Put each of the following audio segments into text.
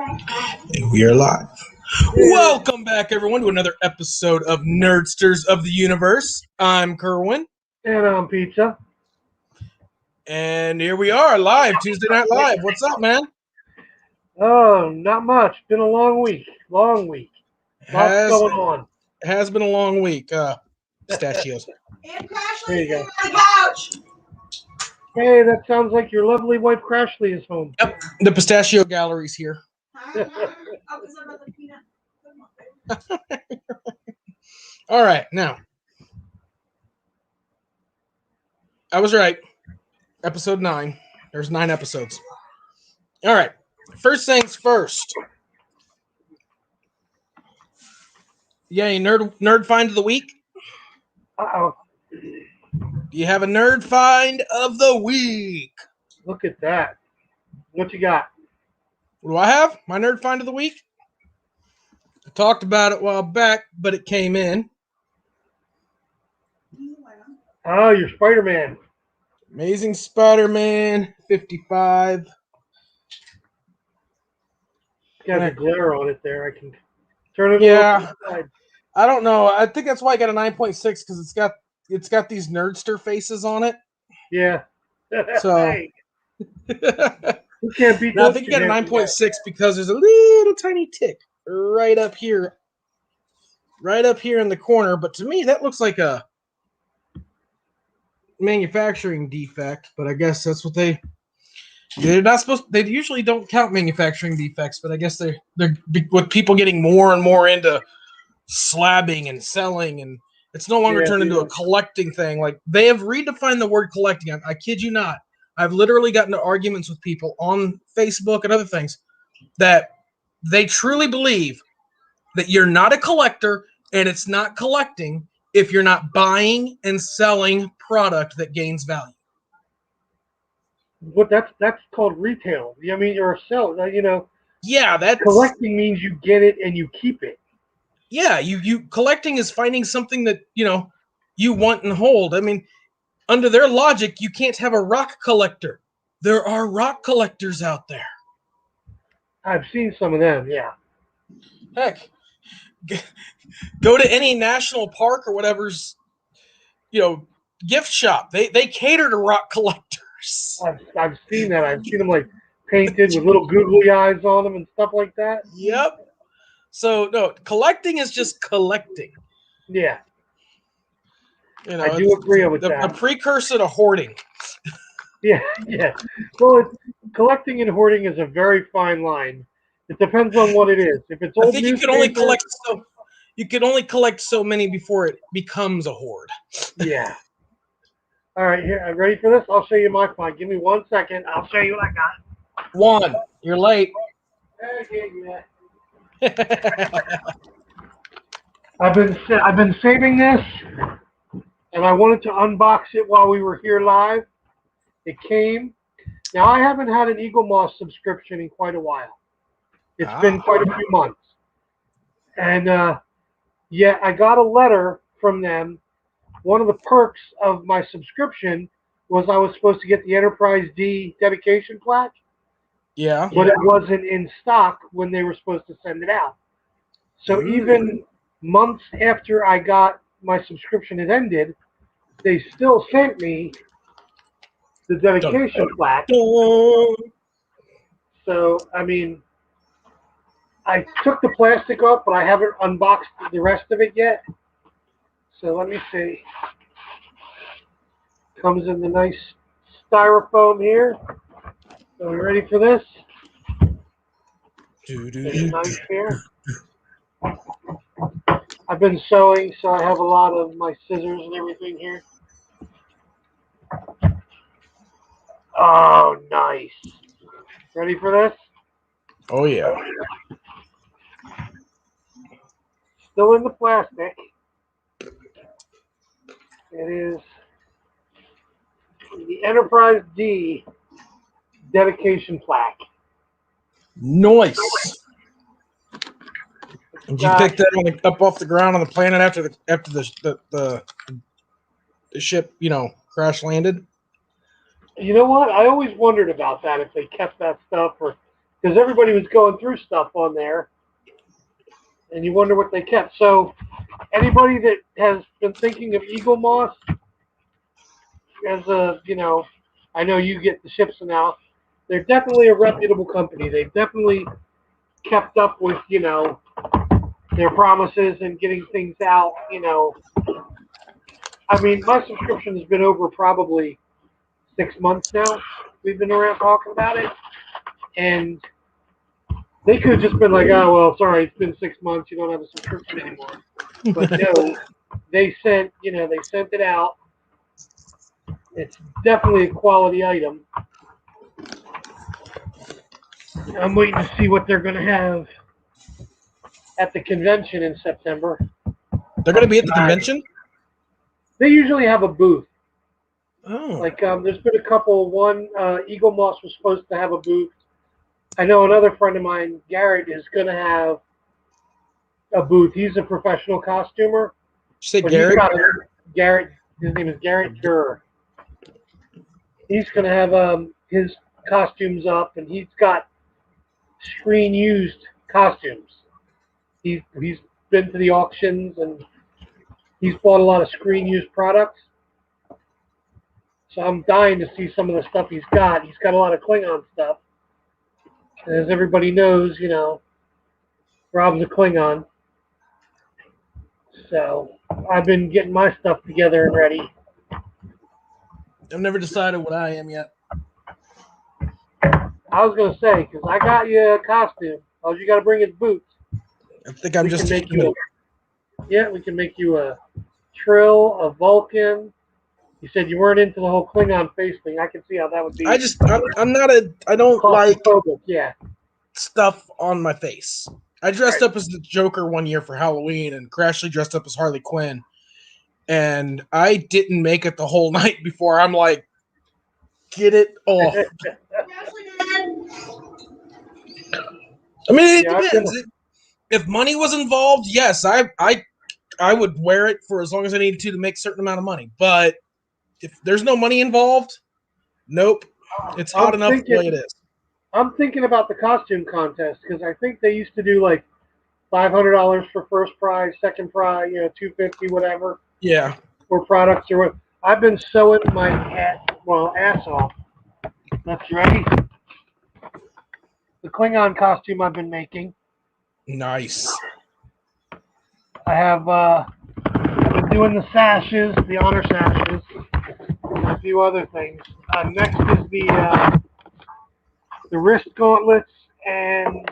And we are live. Welcome back, everyone, to another episode of Nerdsters of the Universe. I'm Kerwin. And I'm Pizza. And here we are, live, Tuesday Night Live. What's up, man? Oh, not much. Been a long week. Lots going on. Has been a long week. Pistachios. And There you Crashly's go. in my couch. Hey, that sounds like your lovely wife Crashly is home. Yep, the pistachio gallery's here. Oh, is that about the peanut? All right, now. I was right. Episode 9. There's 9 episodes. All right. First things first. Yay, nerd find of the week. Uh-oh. You have a nerd find of the week. Look at that. What you got? What do I have? My nerd find of the week? I talked about it a while back, but it came in. Oh, your Spider-Man. Amazing Spider-Man 55. Got a glare on it there. I can turn it Yeah. on. I don't know. I think that's why I got a 9.6 because it's got these nerdster faces on it. Yeah. So Hey, you can't beat now, I those think you two got a hands. 9.6 because there's a little tiny tick right up here in the corner. But to me, that looks like a manufacturing defect. But I guess that's what they're not supposed. They usually don't count manufacturing defects, but I guess they're with people getting more and more into slabbing and selling, and it's no longer turned into a collecting thing. Like, they have redefined the word collecting. I kid you not. I've literally gotten into arguments with people on Facebook and other things that they truly believe that you're not a collector and it's not collecting if you're not buying and selling product that gains value. What that's called retail. I mean, you're a seller. Yeah, that's Collecting means you get it and you keep it. Yeah, you collecting is finding something that you want and hold. I mean, under their logic, you can't have a rock collector. There are rock collectors out there. I've seen some of them. Yeah. Heck, go to any national park or whatever's gift shop. They cater to rock collectors. I've seen that. I've seen them like painted with little googly eyes on them and stuff like that. Yep. So no, collecting is just collecting. Yeah. I do agree with that. A precursor to hoarding. Yeah. Well, collecting and hoarding is a very fine line. It depends on what it is. If it's old, I think you can only collect so many before it becomes a hoard. Yeah. All right, here. Ready for this? I'll show you my find. Give me 1 second. I'll show you what I got. 1. You're late. Okay, I've been saving this, and I wanted to unbox it while we were here live. It came. Now, I haven't had an Eagle Moss subscription in quite a while. It's been quite a few months. And, I got a letter from them. One of the perks of my subscription was I was supposed to get the Enterprise D dedication plaque. Yeah. But it wasn't in stock when they were supposed to send it out. So even months after I got my subscription had ended, they still sent me the dedication plaque. So, I mean, I took the plastic off, but I haven't unboxed the rest of it yet. So let me see. Comes in the nice styrofoam here. So we ready for this? There's a knife here. I've been sewing, so I have a lot of my scissors and everything here. Oh, nice. Ready for this? Oh, yeah. Still in the plastic. It is the Enterprise D dedication plaque. Nice. Did you pick that up off the ground on the planet after the ship, crash landed? You know what? I always wondered about that, if they kept that stuff, or because everybody was going through stuff on there, and you wonder what they kept. So anybody that has been thinking of Eagle Moss as a, I know you get the ships now. They're definitely a reputable company. They've definitely kept up with, their promises and getting things out, I mean, my subscription has been over probably 6 months now. We've been around talking about it. And they could have just been like, oh, well, sorry, it's been 6 months. You don't have a subscription anymore. But no, they sent it out. It's definitely a quality item. I'm waiting to see what they're going to have at the convention in September. They're going to be at the convention? They usually have a booth. Oh. Like, there's been a couple. One, Eagle Moss was supposed to have a booth. I know another friend of mine, Garrett, is going to have a booth. He's a professional costumer. Did you say Garrett? Garrett, his name is Garrett Kerr. He's going to have his costumes up, and he's got screen-used costumes. He's been to the auctions, and he's bought a lot of screen-used products. So I'm dying to see some of the stuff he's got. He's got a lot of Klingon stuff. And as everybody knows, Rob's a Klingon. So I've been getting my stuff together and ready. I've never decided what I am yet. I was going to say, because I got you a costume. All you got to bring is boots. I think I'm just taking it. Yeah, we can make you a Trill, a Vulcan. You said you weren't into the whole Klingon face thing. I can see how that would be. I don't like stuff on my face. I dressed up as the Joker one year for Halloween, and Crashly dressed up as Harley Quinn. And I didn't make it the whole night before I'm like, get it off. I mean, it depends. If money was involved, yes, I would wear it for as long as I needed to make a certain amount of money. But if there's no money involved, nope. It's hot enough the way it is. I'm thinking about the costume contest because I think they used to do like $500 for first prize, second prize, $250, whatever. Yeah. For products or what. I've been sewing my ass off. That's ready. The Klingon costume I've been making. Nice. I have I've been doing the sashes, the honor sashes, and a few other things. Next is the wrist gauntlets, and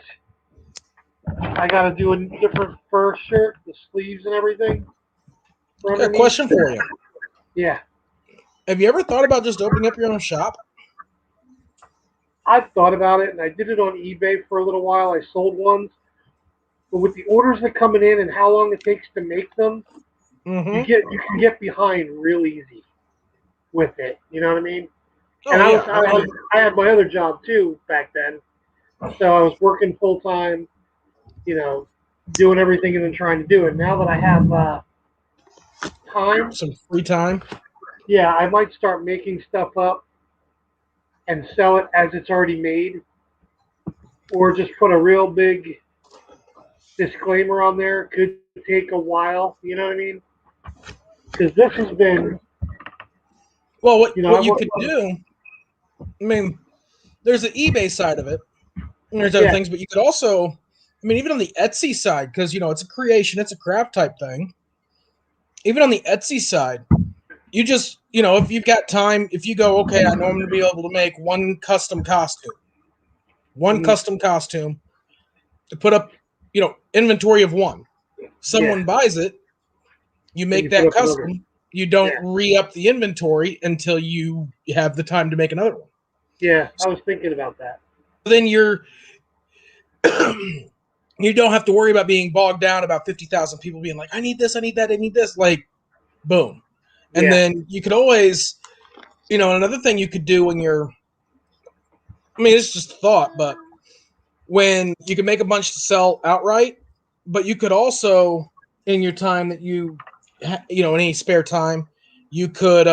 I got to do a different fur shirt, the sleeves and everything. I got a question for you. Yeah. Have you ever thought about just opening up your own shop? I've thought about it, and I did it on eBay for a little while. I sold ones. But with the orders that are coming in and how long it takes to make them, you can get behind real easy with it. You know what I mean? Oh, and yeah. I had my other job too back then, so I was working full time, doing everything and then trying to do it. Now that I have time, some free time, yeah, I might start making stuff up and sell it as it's already made, or just put a real big disclaimer on there. Could take a while, you know what I mean? Because this has been. Well, what you could do, I mean, there's the eBay side of it, and there's other things, but you could also, I mean, even on the Etsy side, because, it's a creation, it's a craft type thing. Even on the Etsy side, you just, if you've got time, if you go, okay, I know I'm going to be able to make one custom costume to put up, inventory of one. Someone buys it, you make that custom. You don't re-up the inventory until you have the time to make another one. Yeah, I was thinking about that. Then you don't have to worry about being bogged down about 50,000 people being like, I need this, I need that, I need this. Like, boom. And then you could always, another thing you could do when it's just a thought, but when you can make a bunch to sell outright, but you could also, in your time that in any spare time, you could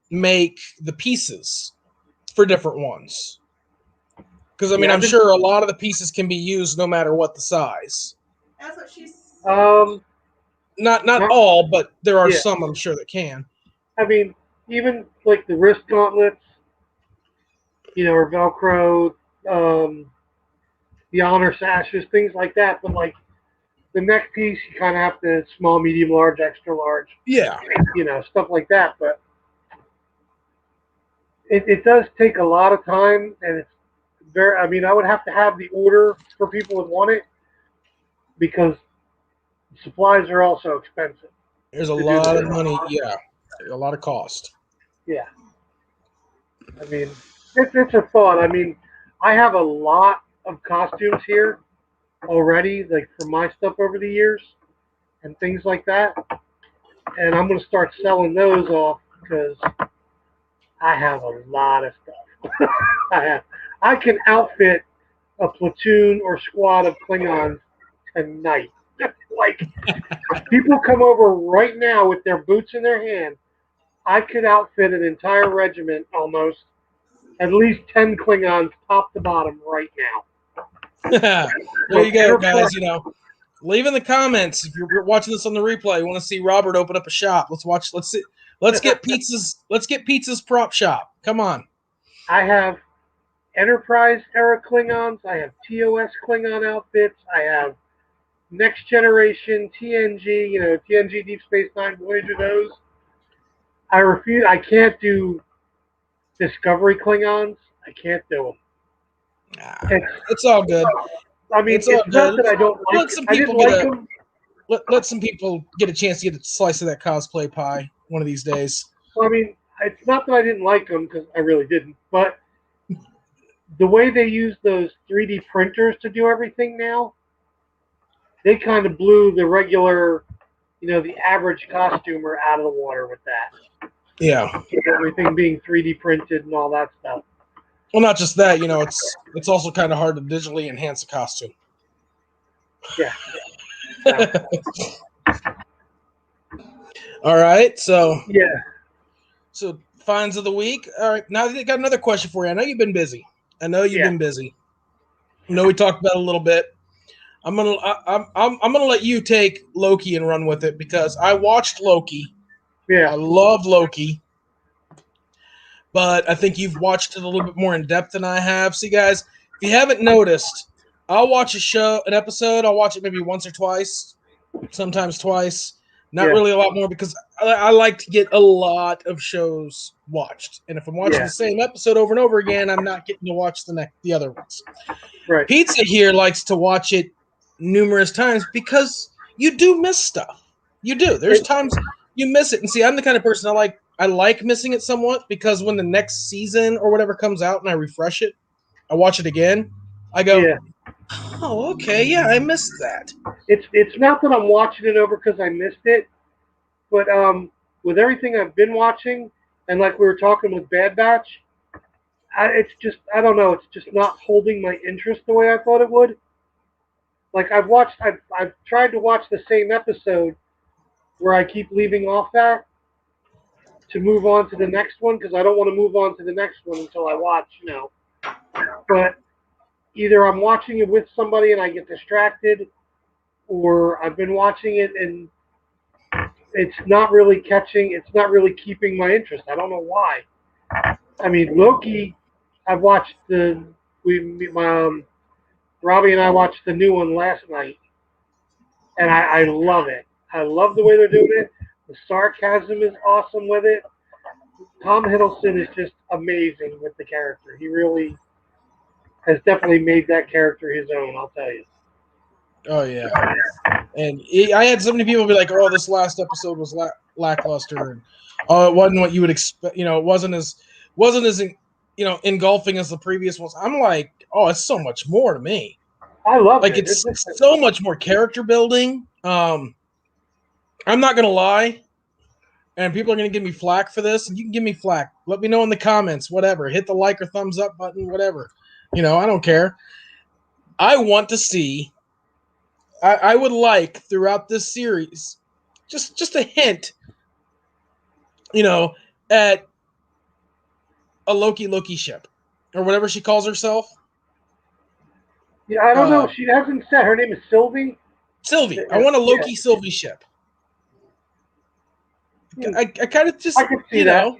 make the pieces for different ones. Because I mean, I'm sure a lot of the pieces can be used no matter what the size. That's what she's. Not all, but there are yeah. some I'm sure that can. I mean, even like the wrist gauntlets, or Velcro, the honor sashes, things like that. But like the neck piece, you kind of have to small, medium, large, extra large. Yeah. Stuff like that. But it does take a lot of time, and it's very. I mean, I would have to have the order for people that want it because supplies are also expensive. There's a lot of money. Yeah. A lot of cost. Yeah. I mean, it's a thought. I mean, I have a lot of costumes here already, like from my stuff over the years and things like that. And I'm going to start selling those off because I have a lot of stuff. I can outfit a platoon or squad of Klingons tonight. Like, people come over right now with their boots in their hand. I could outfit an entire regiment almost, at least 10 Klingons top to bottom right now. There you go, guys. Leave in the comments if you're watching this on the replay. You want to see Robert open up a shop? Let's get Pizza's prop shop. Come on. I have Enterprise era Klingons. I have TOS Klingon outfits. I have Next Generation TNG. TNG Deep Space Nine Voyager. Those. I refuse. I can't do Discovery Klingons. I can't do them. It's all good. I mean, it's not that I don't like them. I didn't like them. Let some people get a chance to get a slice of that cosplay pie one of these days. Well, I mean, it's not that I didn't like them because I really didn't, but the way they use those 3D printers to do everything now, they kind of blew the regular, the average costumer out of the water with that. Yeah. Everything being 3D printed and all that stuff. Well, not just that, it's also kind of hard to digitally enhance a costume. Yeah. All right, so yeah. So finds of the week. All right, now I got another question for you. I know you've been busy. I know we talked about it a little bit. I'm gonna let you take Loki and run with it because I watched Loki. Yeah. I love Loki. But I think you've watched it a little bit more in depth than I have. See, guys, if you haven't noticed, I'll watch an episode. I'll watch it maybe once or twice, sometimes twice. Not really a lot more because I like to get a lot of shows watched. And if I'm watching the same episode over and over again, I'm not getting to watch the other ones. Right. Pizza here likes to watch it numerous times because you do miss stuff. You do. There's times you miss it. And see, I'm the kind of person I like missing it somewhat because when the next season or whatever comes out and I refresh it, I watch it again, I go, oh, okay, yeah, I missed that. It's not that I'm watching it over because I missed it, but with everything I've been watching, and like we were talking with Bad Batch, it's just, I don't know, it's just not holding my interest the way I thought it would. Like I've tried to watch the same episode where I keep leaving off that to move on to the next one because I don't want to move on to the next one until I watch, But either I'm watching it with somebody and I get distracted, or I've been watching it and it's not really keeping my interest. I don't know why. I mean, Loki, I've watched Robbie and I watched the new one last night, and I love it. I love the way they're doing it. The sarcasm is awesome with it. Tom Hiddleston is just amazing with the character. He really has definitely made that character his own, I'll tell you. Oh, yeah. And I had so many people be like, oh, this last episode was lackluster. And, it wasn't what you would expect. It wasn't as engulfing as the previous ones. I'm like, oh, it's so much more to me. I love it. It's so much more character building. I'm not going to lie. And people are going to give me flack for this. And you can give me flack. Let me know in the comments, whatever. Hit the like or thumbs up button, whatever. I don't care. I want to see. I would like throughout this series, just a hint, at a Loki ship or whatever she calls herself. Yeah, I don't know. She hasn't said her name is Sylvie. Sylvie. I want a Loki Sylvie ship. I kind of just, I could see that.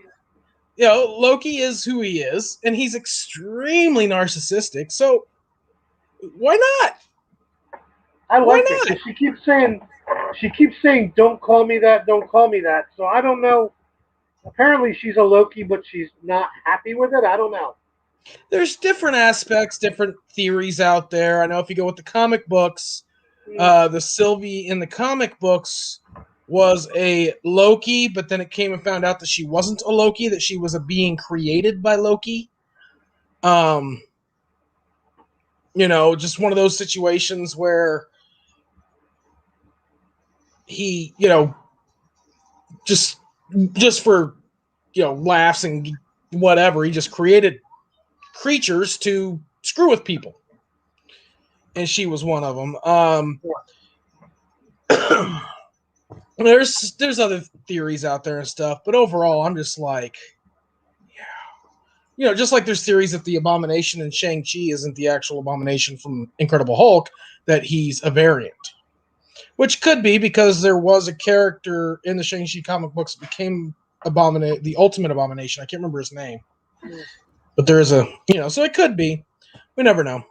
Loki is who he is, and he's extremely narcissistic. So why not? I like it because she keeps saying, "Don't call me that, don't call me that." So I don't know. Apparently, she's a Loki, but she's not happy with it. I don't know. There's different aspects, different theories out there. I know if you go with the comic books, the Sylvie in the comic books was a Loki, but then it came and found out that she wasn't a Loki, that she was a being created by Loki. Just one of those situations where he, just for, laughs and whatever, he just created creatures to screw with people. And she was one of them. There's other theories out there and stuff, but overall, I'm just like, just like there's theories that the Abomination in Shang-Chi isn't the actual Abomination from Incredible Hulk, that he's a variant. Which could be because there was a character in the Shang-Chi comic books that became the Ultimate Abomination. I can't remember his name. But there is so it could be. We never know.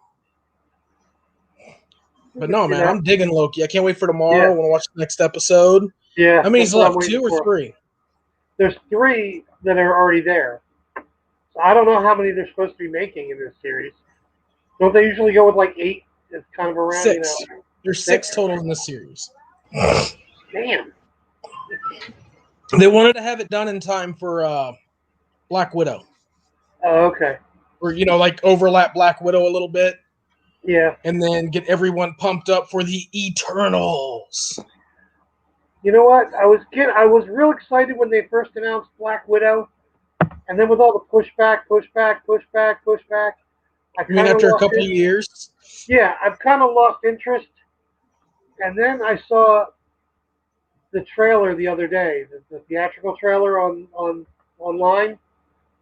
But no, man, I'm digging Loki. I can't wait for tomorrow. I want to watch the next episode. Yeah. How many's left? 2 or 3? There's 3 that are already there. So I don't know how many they're supposed to be making in this series. Don't they usually go with like 8? It's kind of around, 6. There's 6 total in this series. Damn. They wanted to have it done in time for Black Widow. Oh, okay. Or, overlap Black Widow a little bit. Yeah. And then get everyone pumped up for the Eternals. You know what? I was real excited when they first announced Black Widow. And then with all the pushback. You mean after a couple of years? Yeah, I've kind of lost interest. And then I saw the trailer the other day, the theatrical trailer online.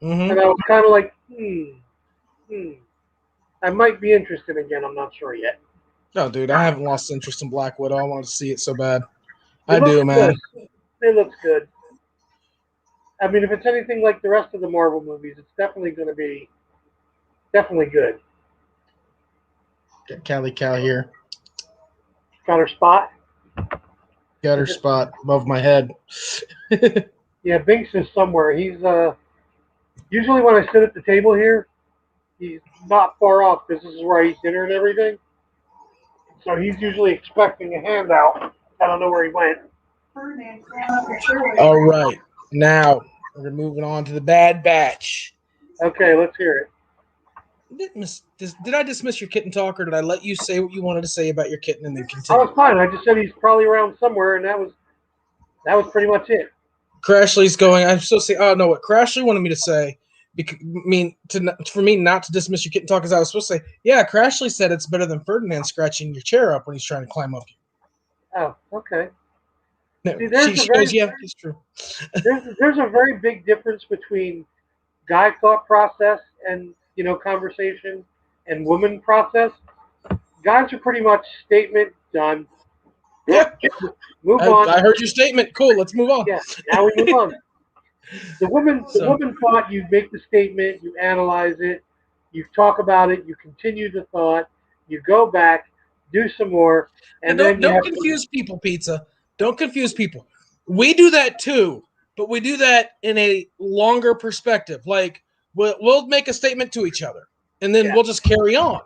Mm-hmm. And I was kind of like, I might be interested again. I'm not sure yet. No, dude, I haven't lost interest in Black Widow. I wanted to see it so bad. I do, man. It looks good. I mean, if it's anything like the rest of the Marvel movies, it's definitely going to be good. Get Callie Cow here. Got her spot? Got her spot above my head. Yeah, Binks is somewhere. He's usually when I sit at the table here, he's not far off because this is where I eat dinner and everything. So he's usually expecting a handout. I don't know where he went. All right. Now, we're moving on to the Bad Batch. Okay, let's hear it. Did I dismiss your kitten talk, or did I let you say what you wanted to say about your kitten and then continue? I was fine. I just said he's probably around somewhere, and that was pretty much it. Crashly's going. I'm supposed to say. Oh no! What Crashly wanted me to say, for me not to dismiss your kitten talk, is I was supposed to say, yeah. Crashly said it's better than Ferdinand scratching your chair up when he's trying to climb up you. Oh, okay. No, See, she goes, yeah, it's true. There's a very big difference between guy thought process and conversation and woman process. Guys are pretty much statement done. Yeah. Move on. I heard your statement. Cool. Let's move on. Yeah. Now we move on. The woman thought, you make the statement, you analyze it, you talk about it, you continue the thought, you go back, do some more, and then don't confuse people, Pizza. Don't confuse people. We do that too, but we do that in a longer perspective. Like we'll make a statement to each other, and then we'll just carry on.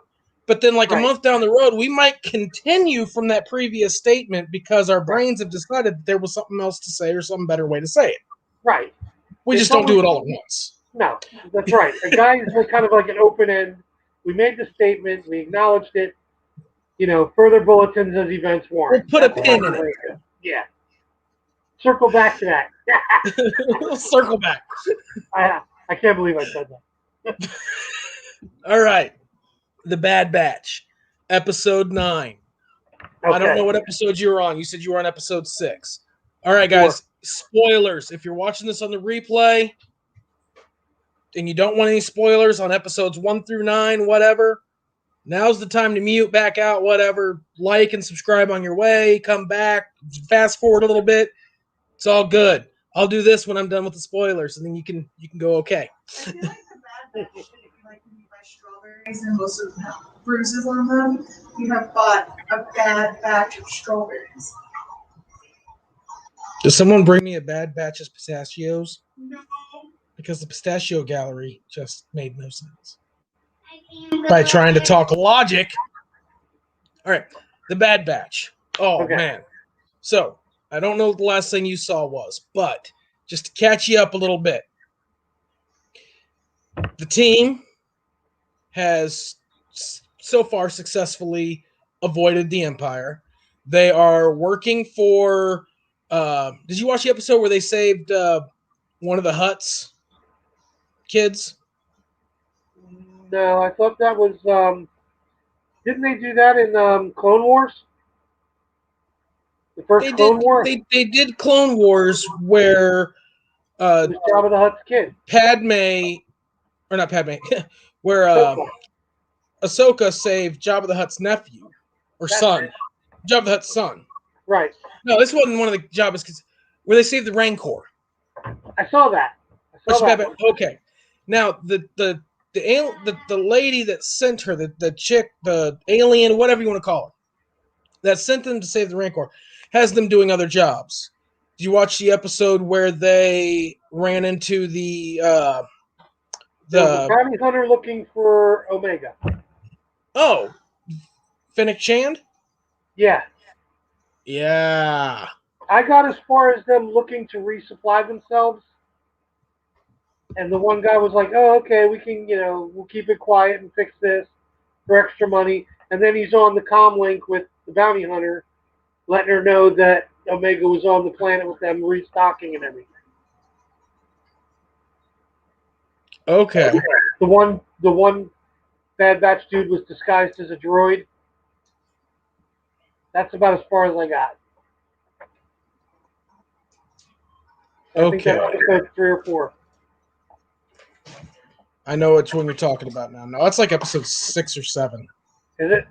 But then, like a month down the road, we might continue from that previous statement because our brains have decided that there was something else to say or some better way to say it. Right. We just don't do it all at once. No, that's right. A guy is kind of like an open end. We made the statement. We acknowledged it. Further bulletins as events warrant. We'll put a pin in it. Yeah. Circle back to that. We'll circle back. I can't believe I said that. All right. The Bad Batch, episode 9. Okay. I don't know what episode you were on. You said you were on episode 6. All right, guys. Spoilers. If you're watching this on the replay and you don't want any spoilers on episodes 1 through 9, whatever, Now's the time to mute, back out, whatever. Like and subscribe on your way. Come back, fast forward a little bit. It's all good. I'll do this when I'm done with the spoilers, and then you can go okay. I feel like the bad batch, if you like when you buy strawberries and most of them have bruises on them, you have bought a bad batch of strawberries. Does someone bring me a bad batch of pistachios? No. Because the pistachio gallery just made no sense. By trying to talk logic. All right, the Bad Batch. Oh, Okay. man. So, I don't know what the last thing you saw was, but just to catch you up a little bit, the team has so far successfully avoided the Empire. They are working for... did you watch the episode where they saved one of the Hutt's kids? No, I thought that was. Didn't they do that in Clone Wars? The first Clone Wars? They did Clone Wars where It was Jabba the Hutt's kid. not Padme, where Ahsoka saved Jabba the Hutt's nephew or That's son. it. Jabba the Hutt's son. Right. No, this wasn't one of the Jabba's kids. Where they saved the Rancor. I saw that. Okay. Now the lady that sent her, the chick, the alien, whatever you want to call her, that sent them to save the Rancor, has them doing other jobs. Did you watch the episode where they ran into the bounty hunter looking for Omega? Oh, Fennec Shand? Yeah. Yeah. I got as far as them looking to resupply themselves. And the one guy was like, oh, okay, we can, we'll keep it quiet and fix this for extra money. And then he's on the comm link with the bounty hunter, letting her know that Omega was on the planet with them restocking and everything. Okay. The one Bad Batch dude was disguised as a droid. That's about as far as I got. I think that's episode 3 or 4. I know which one you're talking about now. No, it's like episode 6 or 7. Is it?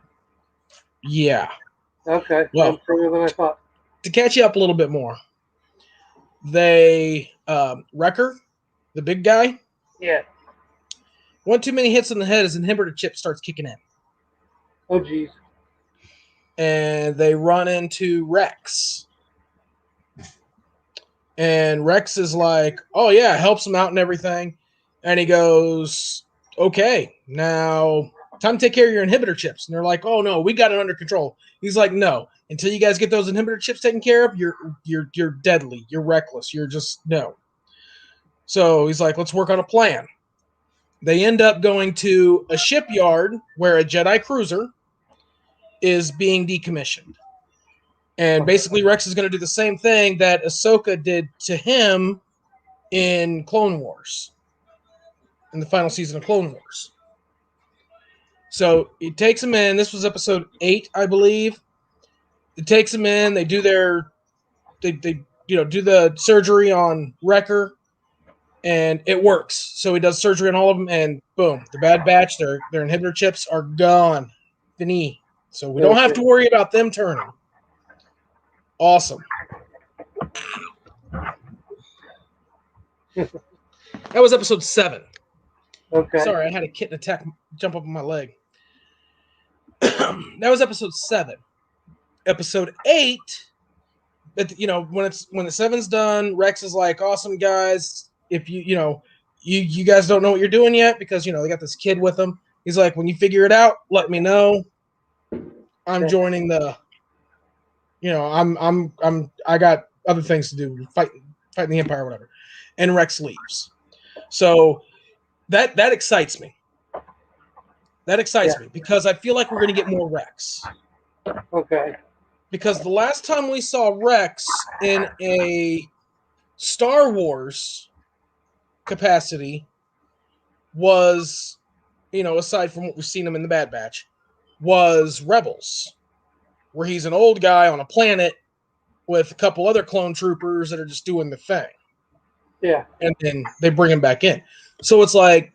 Yeah. Okay. Well, I'm further than I thought. To catch you up a little bit more, they Wrecker, the big guy. Yeah. One too many hits on the head, his inhibitor chip starts kicking in. Oh, geez. And they run into Rex. And Rex is like, oh, yeah, helps him out and everything. And he goes, okay, now time to take care of your inhibitor chips. And they're like, oh, no, we got it under control. He's like, no, until you guys get those inhibitor chips taken care of, you're deadly. You're reckless. You're just, no. So he's like, let's work on a plan. They end up going to a shipyard where a Jedi cruiser is being decommissioned. And basically Rex is going to do the same thing that Ahsoka did to him in Clone Wars, in the final season of Clone Wars. So it takes him in. This was episode 8, I believe. It takes him in. They do they do the surgery on Wrecker, and it works. So he does surgery on all of them, and boom, the Bad Batch, their inhibitor chips are gone. Fini. So we don't have to worry about them turning. Awesome. That was episode 7. Okay. Sorry, I had a kitten attack, jump up on my leg. That was episode 7. Episode 8, when the 7's done, Rex is like, awesome, guys. If you guys don't know what you're doing yet, because, they got this kid with them. He's like, when you figure it out, let me know. I'm joining the, I got other things to do, fighting the Empire or whatever. And Rex leaves. So that excites me. That excites me because I feel like we're going to get more Rex. Okay. Because the last time we saw Rex in a Star Wars capacity was, aside from what we've seen him in the Bad Batch, was Rebels, where he's an old guy on a planet with a couple other clone troopers that are just doing the thing. Yeah. And then they bring him back in. So it's like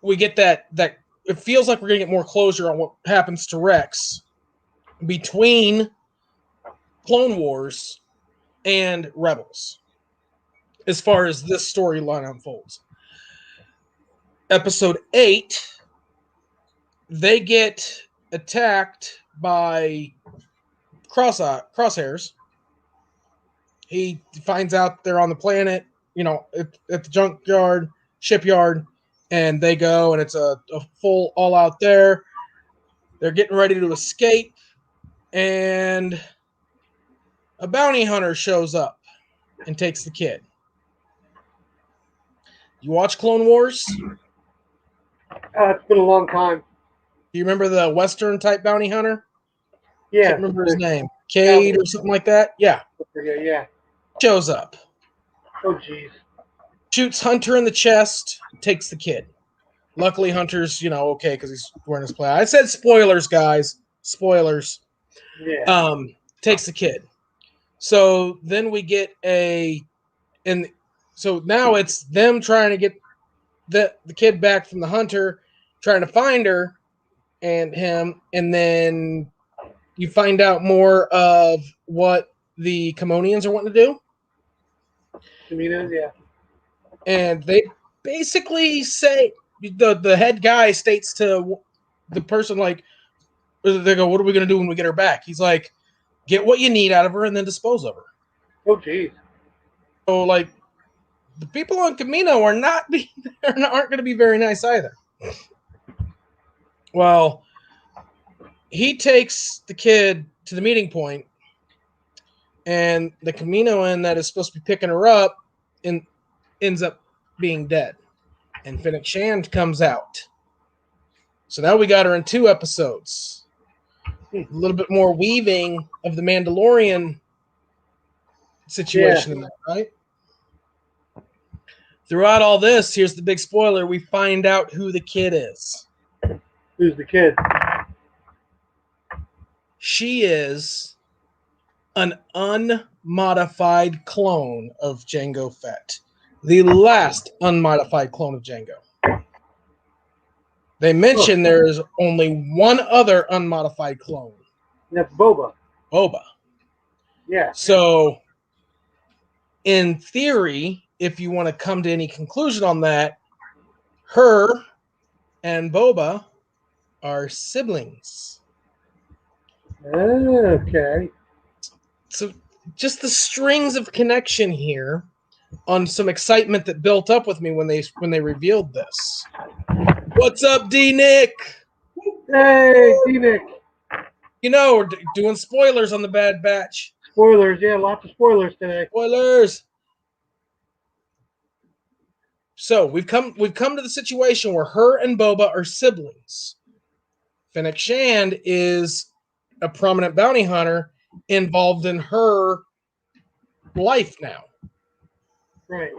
we get that it feels like we're going to get more closure on what happens to Rex between Clone Wars and Rebels, as far as this storyline unfolds. Episode 8, they get attacked by crosshairs. He finds out they're on the planet, at the junkyard, shipyard, and they go, and it's a full all-out there. They're getting ready to escape, and a bounty hunter shows up and takes the kid. You watch Clone Wars? It's been a long time. Do you remember the Western-type bounty hunter? Yeah. Can't remember his name. Cade or something like that? Yeah. Yeah. Shows up. Oh, jeez. Shoots Hunter in the chest, takes the kid. Luckily, Hunter's, okay, because he's wearing his play. I said spoilers, guys. Spoilers. Yeah. Takes the kid. So then we get so now it's them trying to get the kid back from the Hunter, trying to find her and him, and then you find out more of what the Kamonians are wanting to do. Kaminoans, yeah. And they basically say, the head guy states to the person, like, they go, what are we going to do when we get her back? He's like, get what you need out of her and then dispose of her. Oh, jeez. So, like, the people on Kamino aren't going to be very nice either. Well, he takes the kid to the meeting point, and the Kaminoan that is supposed to be picking her up ends up being dead. And Fennec Shand comes out. So now we got her in 2 episodes. A little bit more weaving of the Mandalorian situation in that, right? Throughout all this, here's the big spoiler. We find out who the kid is. Who's the kid? She is an unmodified clone of Jango Fett. The last unmodified clone of Jango. They mention there is only one other unmodified clone. That's Boba. Boba. Yeah. So, in theory, if you want to come to any conclusion on that, her and Boba are siblings. Okay. So, just the strings of connection here on some excitement that built up with me when they revealed this. What's up, D-Nick? Hey, D-Nick. We're doing spoilers on the Bad Batch. Spoilers, yeah, lots of spoilers today. Spoilers. So we've come to the situation where her and Boba are siblings. Fennec Shand is a prominent bounty hunter involved in her life now. Right.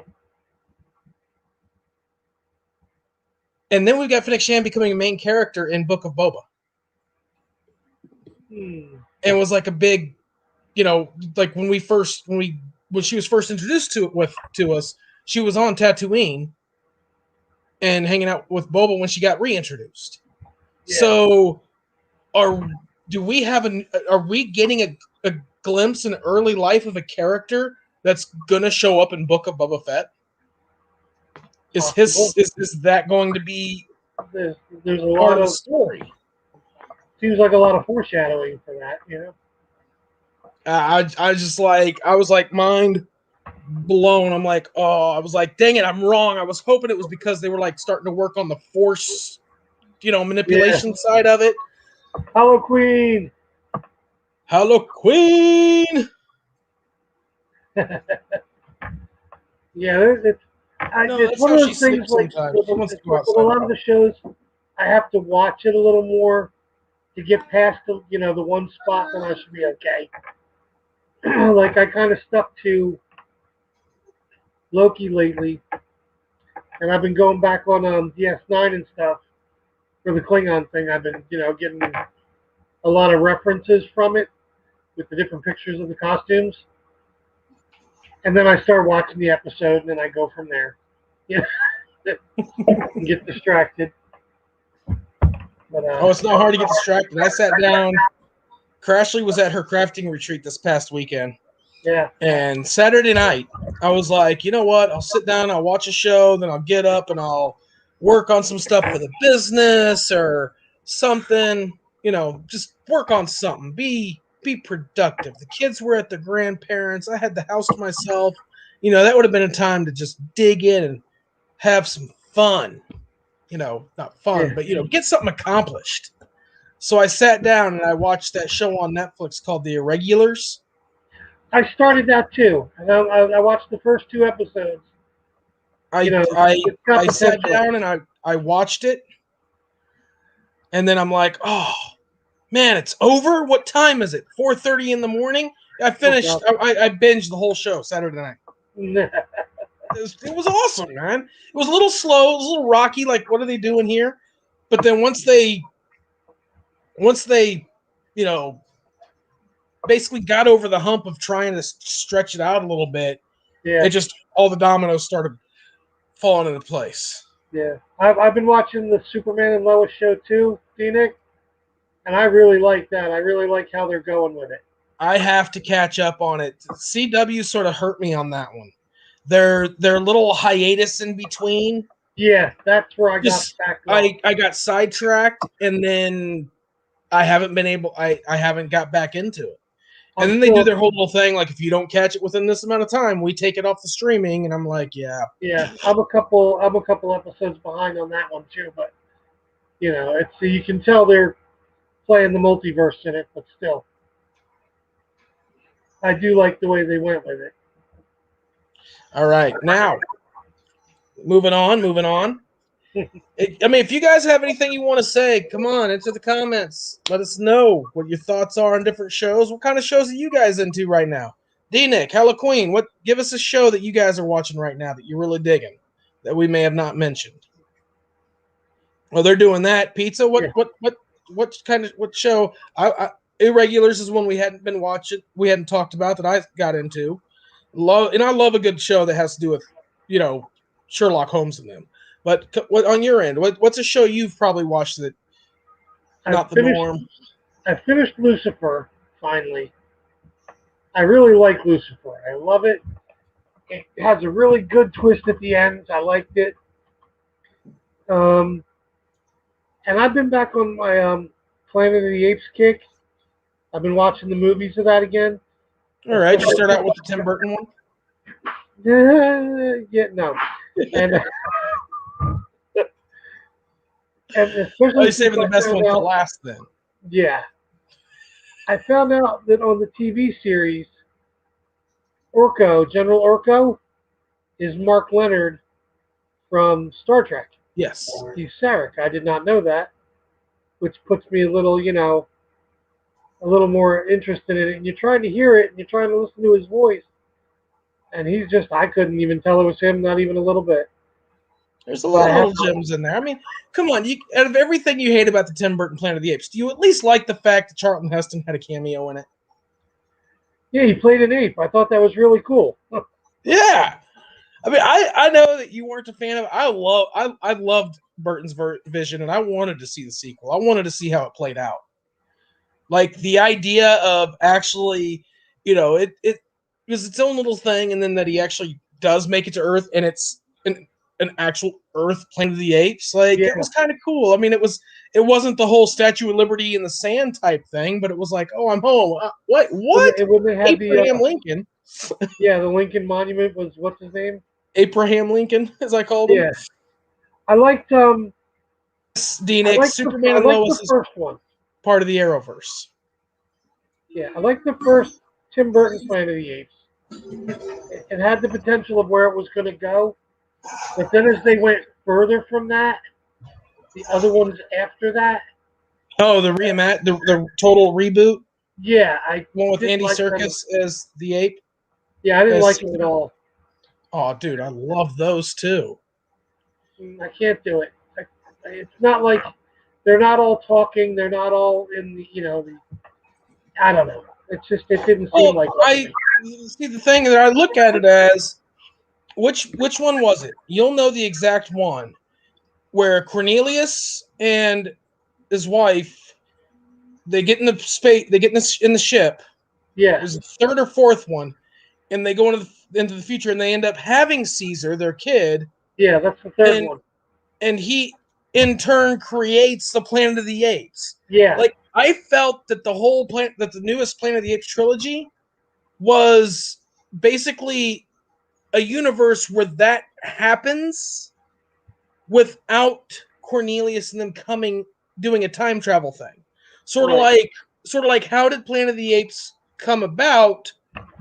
And then we've got Fennec Shand becoming a main character in Book of Boba. And it was like a big, like when she was first introduced to us, she was on Tatooine and hanging out with Boba when she got reintroduced. Yeah. So are we getting a glimpse in early life of a character that's gonna show up in Book of Boba Fett? Is that going to be there's a lot of story? Seems like a lot of foreshadowing for that, I was like mind blown. I'm like, I was like, dang it, I'm wrong. I was hoping it was because they were like starting to work on the Force, manipulation side of it. Hello, Queen. Hello, Queen. Yeah, it's one of those things like with a lot of the shows, I have to watch it a little more to get past the one spot, then I should be okay. Like I kind of stuck to Loki lately, and I've been going back on DS9 and stuff for the Klingon thing. I've been getting a lot of references from it with the different pictures of the costumes. And then I start watching the episode, and then I go from there. And get distracted. But Oh, it's not hard to get distracted. I sat down. Crashly was at her crafting retreat this past weekend. yeah, And Saturday night, I was like, you know what? I'll sit down, I'll watch a show, then I'll get up and I'll work on some stuff for the business or something. You know, just work on something. Be productive. The kids were at the grandparents. I had the house to myself. You know, that would have been a time to just dig in and have some fun. You know, not fun, Yeah. but, you know, get something accomplished. So I sat down and I watched that show on Netflix called The Irregulars. I started that too. And I watched the first 2 episodes. I sat down and I watched it, and then I'm like, oh man, it's over. What time is it? 4:30 in the morning. I finished. I binged the whole show Saturday night. It was awesome, man. It was a little slow, it was a little rocky. Like, what are they doing here? But then once they, you know, basically got over the hump of trying to stretch it out a little bit, it just all the dominoes started falling into place. Yeah, I've been watching the Superman and Lois show too, D-Nick, and I really like that. I really like how they're going with it. I have to catch up on it. CW sort of hurt me on that one. Their little hiatus in between. Yeah, that's where I got back. I got sidetracked, and then I haven't been able. I haven't got back into it. And then they do their whole little thing, like if you don't catch it within this amount of time, we take it off the streaming. And I'm like, yeah. Yeah, I'm a couple episodes behind on that one too, but you know, it's you can tell they're playing the multiverse in it, but still, I do like the way they went with it. All right, now moving on. I mean, if you guys have anything you want to say, come on into the comments. Let us know what your thoughts are on different shows. What kind of shows are you guys into right now? D-Nick, Queen, give us a show that you guys are watching right now that you're really digging that we may have not mentioned. Well, they're doing that. Pizza, what show? Irregulars is one we hadn't been watching. We hadn't talked about that I got into. I love a good show that has to do with, you know, Sherlock Holmes and them. But what on your end? What's a show you've probably watched that not the norm? I finished Lucifer finally. I really like Lucifer. I love it. It has a really good twist at the end. I liked it. And I've been back on my Planet of the Apes kick. I've been watching the movies of that again. All right, you start out with the Tim Burton one. Yeah, no. And especially you're saving the best one for last, then. Yeah. I found out that on the TV series, General Orko, is Mark Leonard from Star Trek. Yes. He's Sarek. I did not know that, which puts me a little, you know, a little more interested in it. And you're trying to hear it, and you're trying to listen to his voice, and he's just, I couldn't even tell it was him, not even a little bit. There's a lot of little gems in there. I mean, come on. Out of everything you hate about the Tim Burton Planet of the Apes, do you at least like the fact that Charlton Heston had a cameo in it? Yeah, he played an ape. I thought that was really cool. Yeah. I mean, I know that you weren't a fan of it. I loved Burton's vision, and I wanted to see the sequel. I wanted to see how it played out. Like, the idea of actually, you know, it was its own little thing, and then that he actually does make it to Earth, and it's an actual Earth Planet of the Apes. Like, It was kind of cool. I mean, it wasn't the whole Statue of Liberty in the sand type thing, but it was like, oh, I'm home. What? When they had Abraham Lincoln. Yeah, the Lincoln Monument was, what's his name? Abraham Lincoln, as I called him. Yeah. I liked D-Nick, Superman and Lois the first one. Part of the Arrowverse. Yeah, I liked the first Tim Burton Planet of the Apes. It had the potential of where it was going to go. But then as they went further from that, the other ones after that. Oh, the total reboot? Yeah. One with Andy Serkis as the ape? Yeah, I didn't like him at all. Oh, dude, I love those too. I can't do it. It's not like they're not all talking. They're not all in the, you know, I don't know. It's just, it didn't seem like that. See, the thing that I look at it as, which one was it? You'll know the exact one where Cornelius and his wife, they get in the space, they get in the ship. Yeah. It was the third or fourth one, and they go into the future, and they end up having Caesar, their kid. Yeah, that's the third and one. and he in turn creates the Planet of the Apes. Yeah. Like, I felt that the newest Planet of the Apes trilogy was basically a universe where that happens without Cornelius and them doing a time travel thing. Sort of like how did Planet of the Apes come about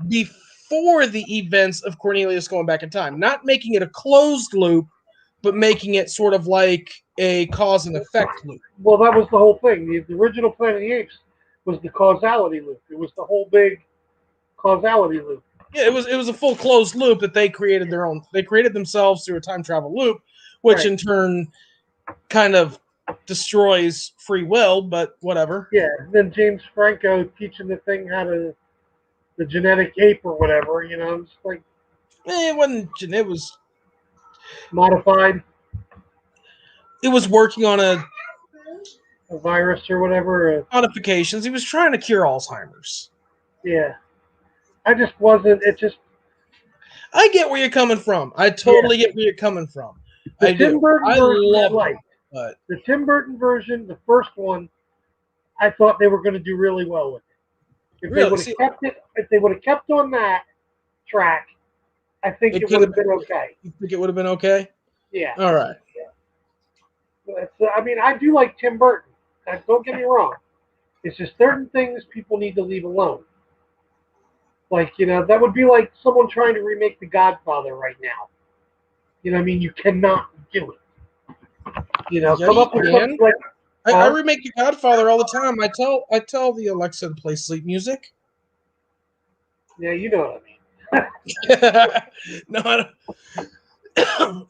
before the events of Cornelius going back in time? Not making it a closed loop, but making it sort of like a cause and effect loop. Well, that was the whole thing. The original Planet of the Apes was the causality loop. It was the whole big causality loop. Yeah, it was a full closed loop that they created their own. They created themselves through a time travel loop, which Right. in turn kind of destroys free will, but whatever. Yeah. Then James Franco teaching the thing how to the genetic ape or whatever. It's like It wasn't. It was. modified It was working on a virus or whatever. modifications. He was trying to cure Alzheimer's. Yeah. I just wasn't. It just I get where you're coming from. I totally get where you're coming from. the I Tim do. Burton I version I love liked. it, but The Tim Burton version, the first one, I thought they were going to do really well with it. If Really? they would have kept it, if they would have kept on that track, I think It it could would have have been okay. you think it would have been okay? Yeah. All right. But, I mean, I do like Tim Burton. Don't get me wrong. It's just certain things people need to leave alone. Like, that would be like someone trying to remake The Godfather right now. I mean, you cannot do it. Yeah, Come up with you something can. like I remake The Godfather all the time. I tell the Alexa to play sleep music. Yeah, you know what I mean. No, I don't.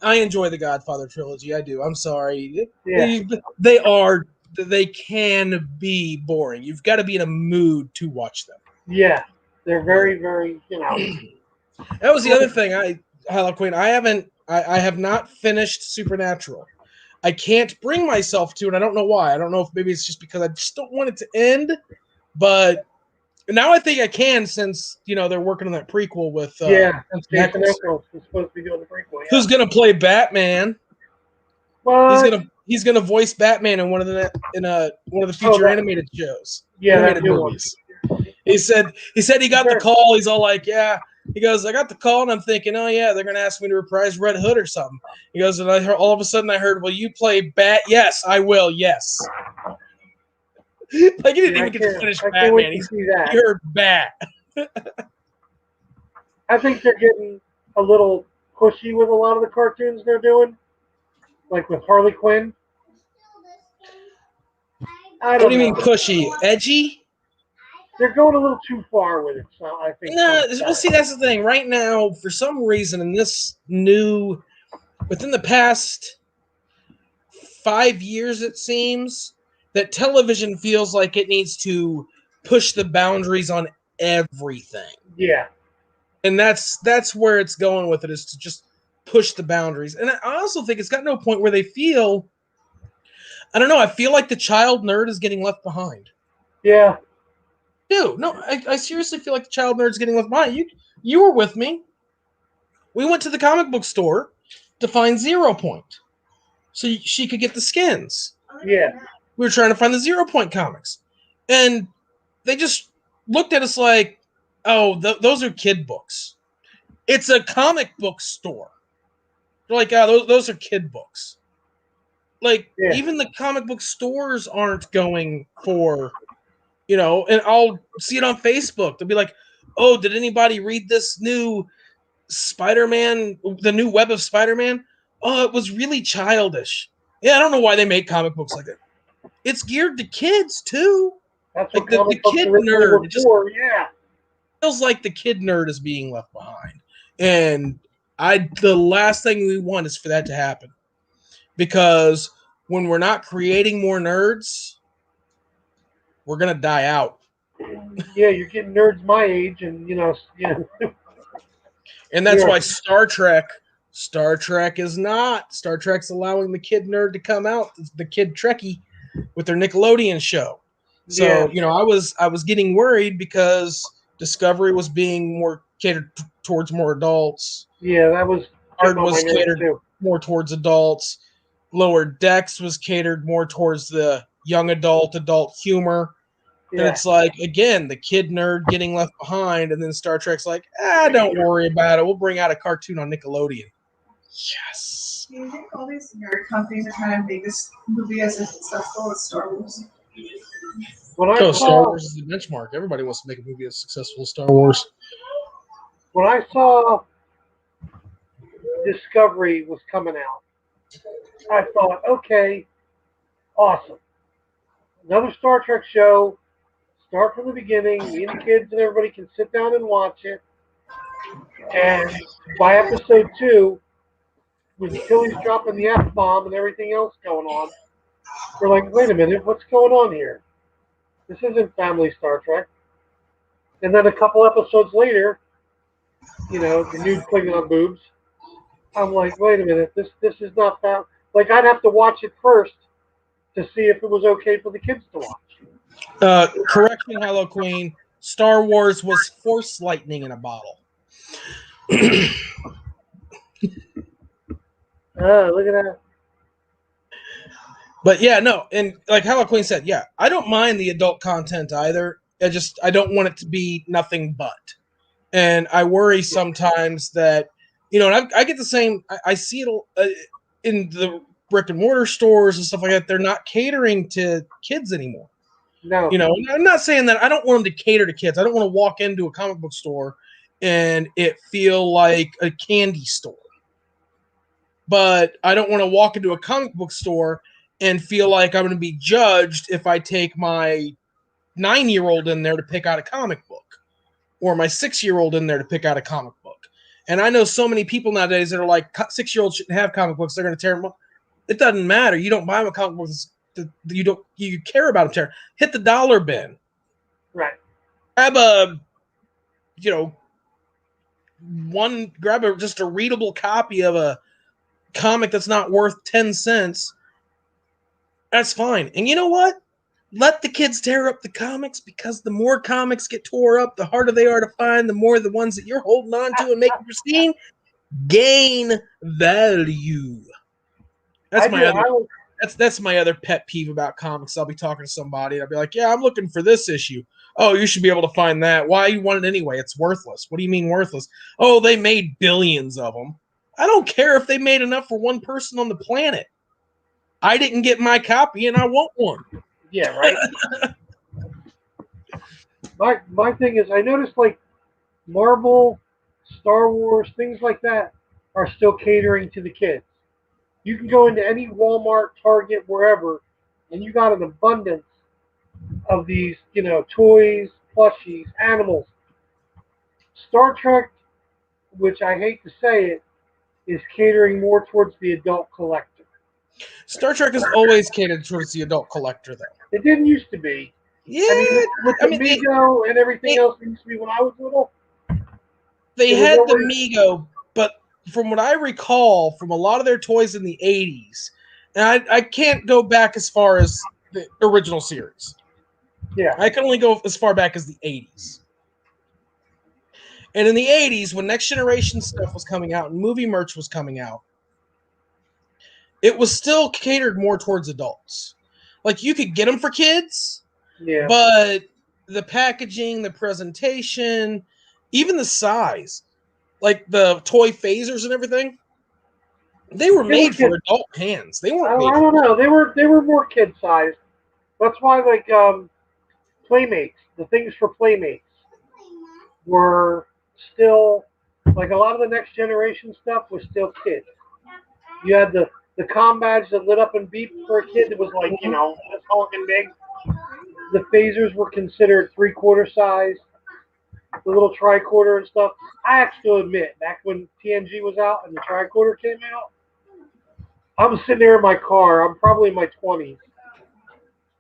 I enjoy the Godfather trilogy. I do. I'm sorry. Yeah. They can be boring. You've got to be in a mood to watch them. Yeah. They're very, very, That was the other thing. Harley Quinn. I have not finished Supernatural. I can't bring myself to it. I don't know why. I don't know if maybe it's just because I just don't want it to end. But now I think I can, since they're working on that prequel with Jason Ackles. Ackles is supposed to be doing the prequel. Yeah. Who's gonna play Batman? What? He's gonna voice Batman in one of the future animated shows. Yeah, animated that new one. He said he got the call. He's all like, yeah. He goes, I got the call, and I'm thinking, oh yeah, they're gonna ask me to reprise Red Hood or something. He goes, and all of a sudden I heard, will you play Bat? Yes, I will. Yes. Like, he didn't even get to finish Batman. He heard Bat. I think they're getting a little pushy with a lot of the cartoons they're doing, like with Harley Quinn. What do you mean pushy? Edgy? They're going a little too far with it, so I think. No, well, see, that's the thing. Right now, for some reason, within the past 5 years, it seems that television feels like it needs to push the boundaries on everything. Yeah. And that's where it's going with it, is to just push the boundaries. And I also think it's gotten to a point where they feel, I don't know, I feel like the child nerd is getting left behind. Yeah. Dude, no, I seriously feel like the child nerd's getting left behind. You were with me. We went to the comic book store to find 0 Point, so she could get the skins. Yeah. We were trying to find the 0 Point comics, and they just looked at us like, "Oh, those are kid books." It's a comic book store. They're like, "Oh, those are kid books." Like, even the comic book stores aren't going for. And I'll see it on Facebook. They'll be like, oh, did anybody read this new Spider-Man, the new Web of Spider-Man? Oh, it was really childish. Yeah, I don't know why they make comic books like that. It's geared to kids, too. That's like what the kid nerd. It just yeah. feels like the kid nerd is being left behind. And the last thing we want is for that to happen. Because when we're not creating more nerds, we're gonna die out. Yeah, you're getting nerds my age, and And that's why Star Trek's allowing the kid nerd to come out, the kid Trekkie. with their Nickelodeon show. So, I was getting worried because Discovery was being more catered towards more adults. Yeah, that was Art was catered more towards adults. Lower Decks was catered more towards the young adult humor. Yeah. And it's like, again, the kid nerd getting left behind, and then Star Trek's like, don't worry about it. We'll bring out a cartoon on Nickelodeon. Yes. Do you think all these nerd companies are trying to make this movie as successful as Star Wars? Star Wars is the benchmark. Everybody wants to make a movie as successful as Star Wars. When I saw Discovery was coming out, I thought, okay, awesome. Another Star Trek show. Start from the beginning. Me and the kids and everybody can sit down and watch it. And by episode 2, with Tilly's dropping the F-bomb and everything else going on, we're like, wait a minute, what's going on here? This isn't family Star Trek. And then a couple episodes later, the nude Klingon boobs. I'm like, wait a minute, this is not that. Like, I'd have to watch it first to see if it was okay for the kids to watch. Correction, Hello Queen. Star Wars was Force lightning in a bottle. Oh, look at that. But yeah, no, and like Hello Queen said, yeah, I don't mind the adult content either. I don't want it to be nothing but. And I worry sometimes that, and I get the same, I see it in the brick and mortar stores and stuff like that. They're not catering to kids anymore. No. I'm not saying that I don't want them to cater to kids. I don't want to walk into a comic book store and it feel like a candy store. But I don't want to walk into a comic book store and feel like I'm going to be judged if I take my 9-year-old in there to pick out a comic book, or my 6-year-old in there to pick out a comic book. And I know so many people nowadays that are like, 6-year-olds shouldn't have comic books. They're going to tear them up. It doesn't matter. You don't buy them a comic book. You care about them. Hit the dollar bin. Right. Grab just a readable copy of a comic that's not worth 10 cents. That's fine. And you know what? Let the kids tear up the comics, because the more comics get tore up, the harder they are to find, the more the ones that you're holding on to and making pristine gain value. That's my other pet peeve about comics. I'll be talking to somebody. I'll be like, yeah, I'm looking for this issue. Oh, you should be able to find that. Why you want it anyway? It's worthless. What do you mean worthless? Oh, they made billions of them. I don't care if they made enough for one person on the planet. I didn't get my copy and I want one. Yeah, right. my thing is, I noticed like Marvel, Star Wars, things like that are still catering to the kids. You can go into any Walmart, Target, wherever, and you got an abundance of these, toys, plushies, animals. Star Trek, which I hate to say it, is catering more towards the adult collector. Star Trek has always catered towards the adult collector, though. It didn't used to be. Yeah, with the Mego and everything else that used to be when I was little. They had the Mego, but from what I recall from a lot of their toys in the 80s, and I can't go back as far as the original series. Yeah. I can only go as far back as the 80s. And in the 80s, when Next Generation stuff was coming out and movie merch was coming out, it was still catered more towards adults. Like, you could get them for kids, but the packaging, the presentation, even the size, like the toy phasers and everything, they were made for adult hands. They weren't made. I don't know. They were more kid sized. That's why, like, Playmates, the things for Playmates were still, like, a lot of the Next Generation stuff was still kids. You had the comm badge that lit up and beeped for a kid that was like, this honking big. The phasers were considered 3/4 size. The little tricorder and stuff. I have to admit, back when TNG was out and the tricorder came out, I was sitting there in my car. I'm probably in my 20s.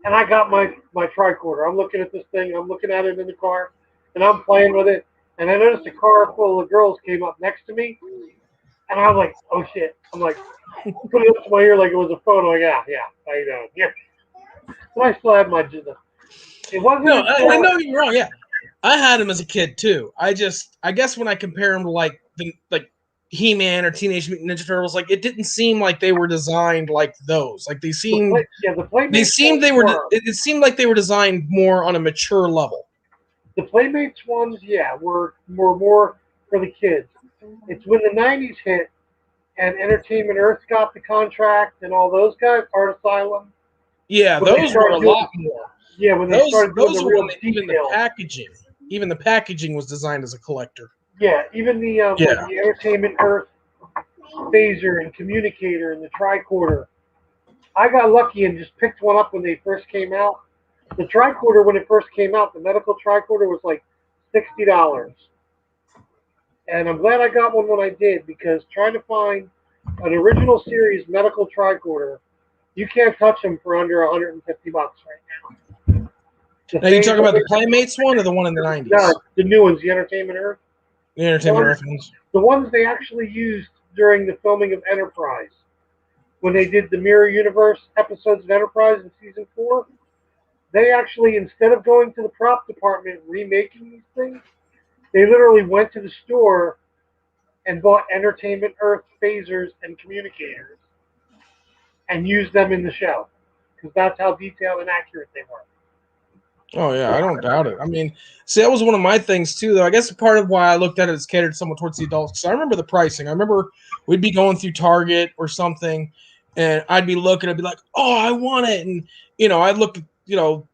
And I got my tricorder. I'm looking at this thing. I'm looking at it in the car. And I'm playing with it. And I noticed a car full of girls came up next to me. And I was like, oh, shit. I'm like, put it up to my ear like it was a phone. I'm like, yeah, how you doing? Yeah. But I still had my. It wasn't. No, I know you're wrong. Yeah, I had him as a kid too. I guess when I compare him to like He-Man or Teenage Mutant Ninja Turtles, like it didn't seem like they were designed like those. Like they seemed, the Playmates they seemed they were. It seemed like they were designed more on a mature level. The Playmates ones, were more for the kids. It's when the '90s hit and Entertainment Earth got the contract and all those guys, Art Asylum. Yeah, those were a lot more. Yeah, when they started doing those the were real when even the packaging was designed as a collector. Yeah, even the like the Entertainment Earth phaser and communicator and the tricorder. I got lucky and just picked one up when they first came out. The tricorder, when it first came out, the medical tricorder was like $60. And I'm glad I got one when I did, because trying to find an original series medical tricorder, you can't touch them for under $150 right now. Now you talking about the Playmates one or the one in the 90s? No, the new ones, the Entertainment Earth. The Entertainment Earth ones. The ones they actually used during the filming of Enterprise. When they did the Mirror Universe episodes of Enterprise in season 4, they actually, instead of going to the prop department remaking these things, they literally went to the store and bought Entertainment Earth phasers and communicators and used them in the show, because that's how detailed and accurate they were. Oh yeah, I don't doubt it. I mean, see, that was one of my things too, though. I guess part of why I looked at it as catered somewhat towards the adults, because I remember the pricing. I remember we'd be going through Target or something, and I'd be looking, I'd be like, "Oh, I want it," and I'd look, the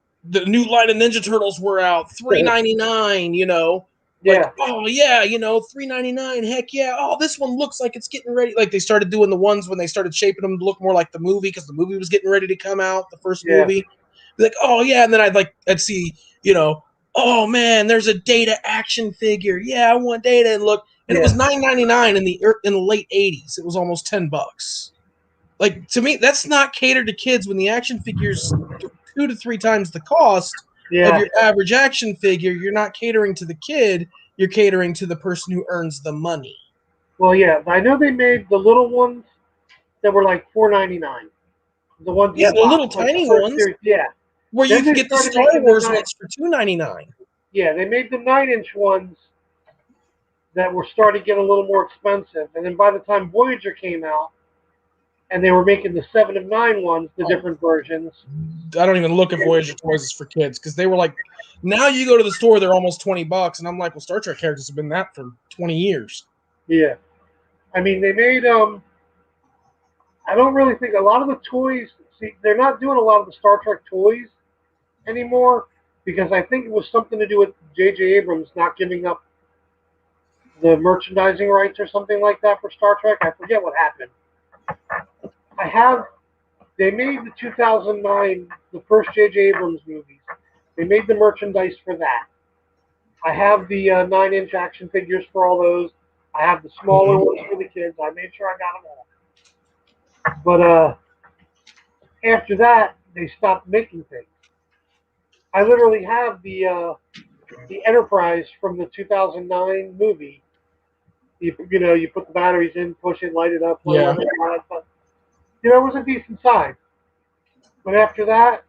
new line of Ninja Turtles were out, $3.99. Like, oh yeah, $3.99. Heck yeah! Oh, this one looks like it's getting ready. Like they started doing the ones when they started shaping them to look more like the movie, because the movie was getting ready to come out, the first movie. Like, oh yeah, and then I'd see, oh man, there's a Data action figure. Yeah, I want Data, and look, and it was $9.99 in the late '80s. It was almost $10. Like, to me, that's not catered to kids when the action figures 2 to 3 times the cost of your average action figure. You're not catering to the kid. You're catering to the person who earns the money. Well, yeah, I know they made the little ones that were like $4.99. The ones, the little tiny ones. Series, where you can get the Star Wars ones for $2.99. Yeah, they made the 9-inch ones that were starting to get a little more expensive, and then by the time Voyager came out, and they were making the 7 of 9 ones, the different versions. I don't even look at Voyager toys for kids, because they were like, now you go to the store, they're almost $20, and I'm like, well, Star Trek characters have been that for 20 years. Yeah, I mean, they made I don't really think a lot of the toys. See, they're not doing a lot of the Star Trek toys anymore, because I think it was something to do with J.J. Abrams not giving up the merchandising rights or something like that for Star Trek. I forget what happened. They made the 2009, the first J.J. Abrams movies. They made the merchandise for that. I have the 9-inch action figures for all those. I have the smaller ones for the kids. I made sure I got them all. But after that, they stopped making things. I literally have the Enterprise from the 2009 movie. You put the batteries in, push it, light it up, all that stuff. It was a decent size. But after that,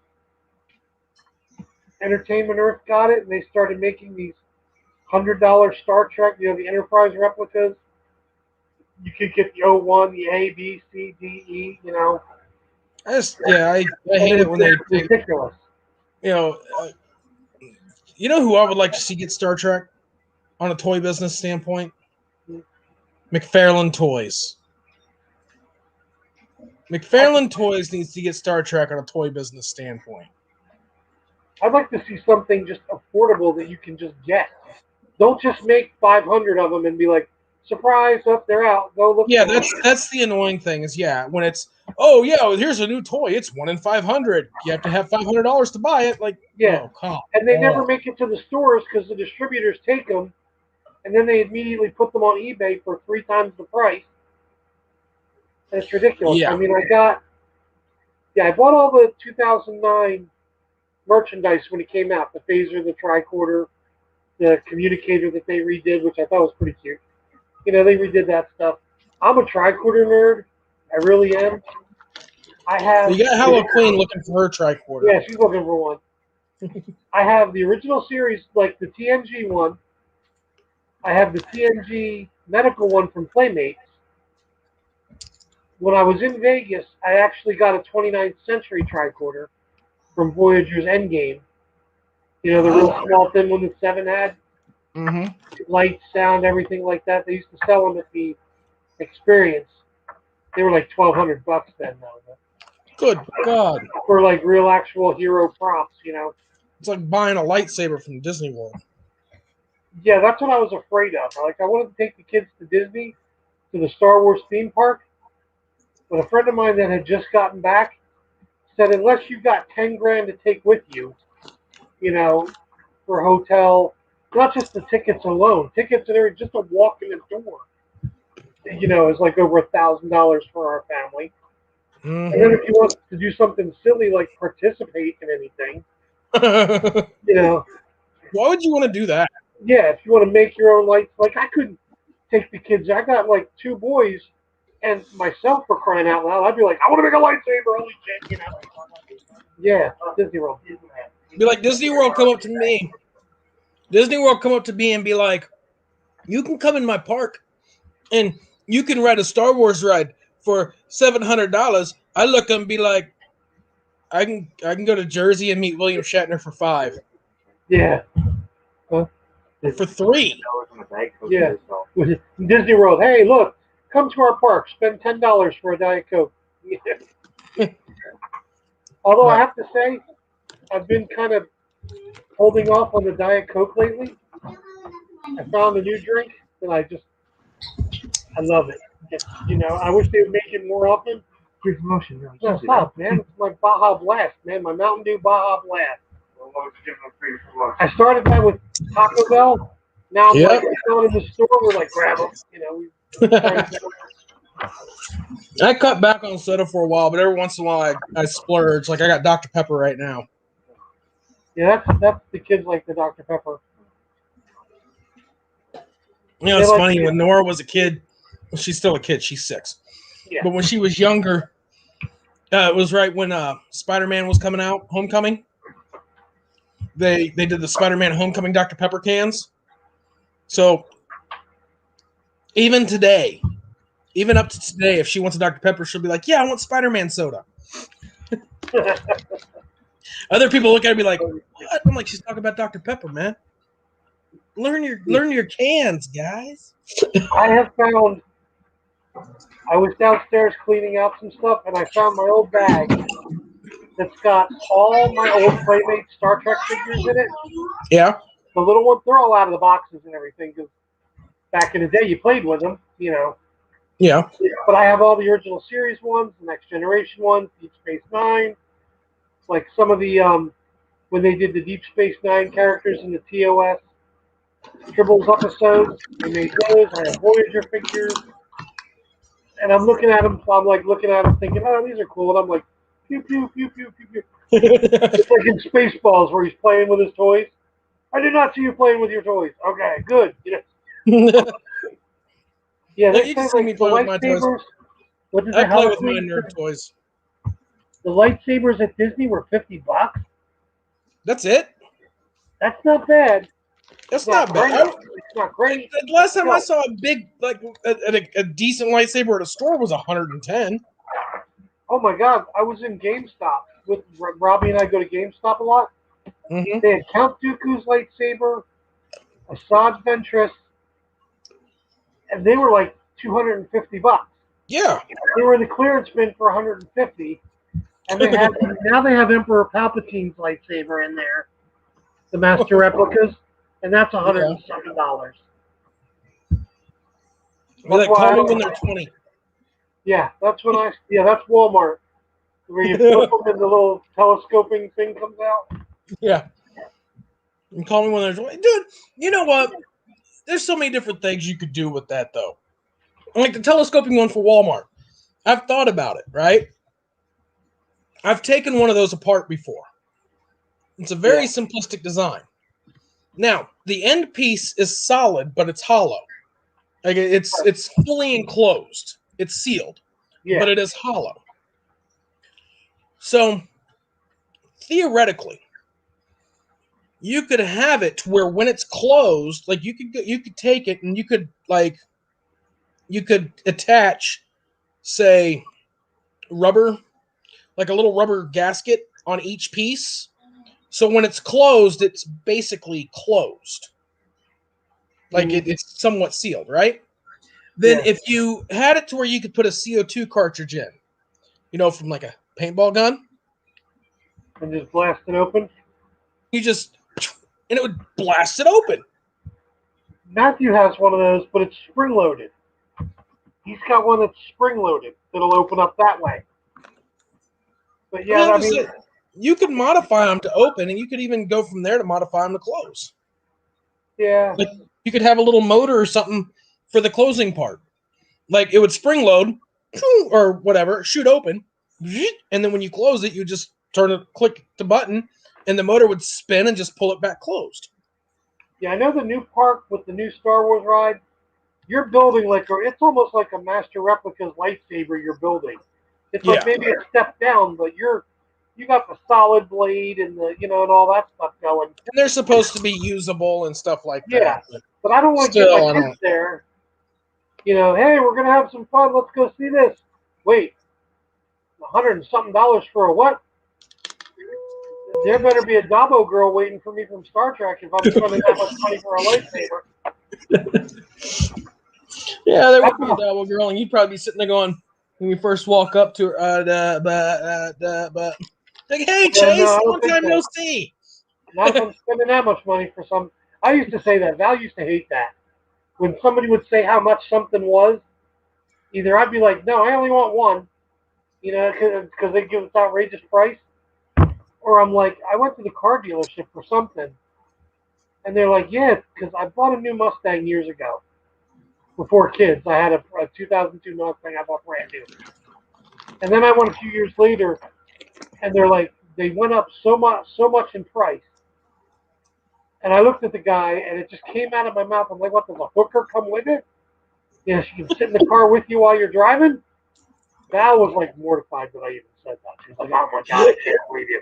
Entertainment Earth got it, and they started making these $100 Star Trek, the Enterprise replicas. You could get the O1, the A, B, C, D, E, I hate it when they ridiculous. You know who I would like to see get Star Trek on a toy business standpoint? McFarlane Toys. McFarlane Toys needs to get Star Trek on a toy business standpoint. I'd like to see something just affordable that you can just get. Don't just make 500 of them and be like, surprise, up, they're out. Go look. Yeah, that's the annoying thing is, when it's, here's a new toy. It's 1 in 500. You have to have $500 to buy it. Like, and they never make it to the stores because the distributors take them, and then they immediately put them on eBay for 3 times the price. And it's ridiculous. Yeah. I mean, I bought all the 2009 merchandise when it came out. The phaser, the tricorder, the communicator that they redid, which I thought was pretty cute. They redid that stuff. I'm a tricorder nerd. I really am. I have. You got Hello Queen looking for her tricorder. Yeah, she's looking for one. I have the original series, like the TNG one. I have the TNG medical one from Playmates. When I was in Vegas, I actually got a 29th century tricorder from Voyager's Endgame. You know, the real small thin one that Seven had. Mm-hmm. Light, sound, everything like that. They used to sell them at the Experience. They were like $1,200 then, though. Good God. For like real actual hero props, you know. It's like buying a lightsaber from Disney World. Yeah, that's what I was afraid of. Like, I wanted to take the kids to Disney, to the Star Wars theme park, but a friend of mine that had just gotten back said, unless you've got 10 grand to take with you, you know, for a hotel, not just the tickets alone, tickets and everything, just a walk in the door, you know, is like over $1,000 for our family. Mm-hmm. And then if you want to do something silly like participate in anything, you know. Why would you want to do that? Yeah, if you want to make your own lights, like I couldn't take the kids. I got like 2 boys and myself for crying out loud. I'd be like, I want to make a lightsaber, holy shit, you know. Yeah, Disney World. Be like, Disney World come up to me. Disney World come up to me and be like, you can come in my park and you can ride a Star Wars ride for $700. I look and be like, I can go to Jersey and meet William Shatner for $5. Yeah. Huh? For $3. Yeah. Disney World. Hey, look, come to our park. Spend $10 for a Diet Coke. Although I have to say, I've been kind of holding off on the Diet Coke lately. I found a new drink, and I love it. You know, I wish they would make it more often. Free promotion. No, stop, man. It's my Baja Blast, man. My Mountain Dew Baja Blast. I started that with Taco Bell. Now I'm like, going in the store, we're like, grab them. You know, I cut back on soda for a while, but every once in a while I splurge. Like I got Dr. Pepper right now. Yeah, that's the kids like the Dr. Pepper. You know, it's funny when Nora was a kid. Well, she's still a kid. She's 6. Yeah. But when she was younger, it was right when Spider-Man was coming out, Homecoming. They did the Spider-Man Homecoming Dr. Pepper cans. So even today, even up to today, if she wants a Dr. Pepper, she'll be like, "Yeah, I want Spider-Man soda." Other people look at her and be like, "What?" I'm like, "She's talking about Dr. Pepper, man. Learn your cans, guys." I have found. I was downstairs cleaning out some stuff, and I found my old bag that's got all my old Playmate Star Trek figures in it. Yeah. The little ones, they're all out of the boxes and everything, because back in the day, you played with them, you know. Yeah. But I have all the original series ones, the Next Generation ones, Deep Space Nine, like some of the, when they did the Deep Space Nine characters in the TOS Tribbles episodes, they made those. I have Voyager figures. And I'm looking at them, so I'm like looking at them thinking, oh, these are cool. And I'm like, pew, pew, pew, pew, pew, pew. It's like in Spaceballs where he's playing with his toys. I did not see you playing with your toys. Okay, good. You know? Yeah, No, they you can say see me like the play with my toys. lightsabers. What did I the play with my Halloween- nerd toys. The lightsabers at Disney were $50. That's it. That's not bad. That's It's not bad. great. It's not great. The last time I saw a big, like a decent lightsaber at a store was $110. Oh my God, I was in GameStop with Robbie and I go to GameStop a lot. Mm-hmm. They had Count Dooku's lightsaber, Asajj Ventress, and they were like $250. Yeah. They were in the clearance bin for $150, and they have now they have Emperor Palpatine's lightsaber in there, the master replicas, and that's $107. Like, call me when they're 20. Yeah, that's that's Walmart, where you flip them and the little telescoping thing comes out. Yeah. And call me when they're 20. Dude, you know what? There's so many different things you could do with that, though. Like the telescoping one for Walmart. I've thought about it, right? I've taken one of those apart before. It's a very simplistic design. Now, the end piece is solid, but it's hollow. Like it's fully enclosed. It's sealed, but it is hollow. So theoretically, you could have it to where when it's closed, like you could take it and you could attach, say, rubber, like a little rubber gasket on each piece. So when it's closed, it's basically closed. Like it's somewhat sealed, right? Then if you had it to where you could put a CO2 cartridge in, from like a paintball gun, and just blast it open. And it would blast it open. Matthew has one of those, but it's spring loaded. He's got one that's spring loaded that'll open up that way. But yeah, I mean, you could modify them to open, and you could even go from there to modify them to close. Yeah. Like you could have a little motor or something for the closing part. Like it would spring load or whatever, shoot open, and then when you close it, you just click the button, and the motor would spin and just pull it back closed. Yeah, I know the new park with the new Star Wars ride. You're building it's almost like a Master Replica's lightsaber you're building. It's like maybe a step down, but you got the solid blade and the and all that stuff going. And they're supposed to be usable and stuff like that. Yeah, but I don't want to get my kids there. Hey, we're gonna have some fun. Let's go see this. Wait, $100 and something for a what? There better be a Dabo girl waiting for me from Star Trek if I'm spending that much money for a lightsaber. Yeah, there would be a Dabo girl, and you'd probably be sitting there going, when you first walk up to her, like, hey, Chase, long time no see. Not if I'm spending that much money for some. I used to say that. Val used to hate that. When somebody would say how much something was, either I'd be like, no, I only want one, because they give this outrageous price. Or I'm like, I went to the car dealership for something. And they're like, yeah, because I bought a new Mustang years ago. Before kids. I had a 2002 Mustang I bought brand new. And then I went a few years later, and they're like, they went up so much in price. And I looked at the guy, and it just came out of my mouth. I'm like, what, does a hooker come with it? She can sit in the car with you while you're driving? Val was like mortified that I even said that. She's like, oh my God, I can't believe you.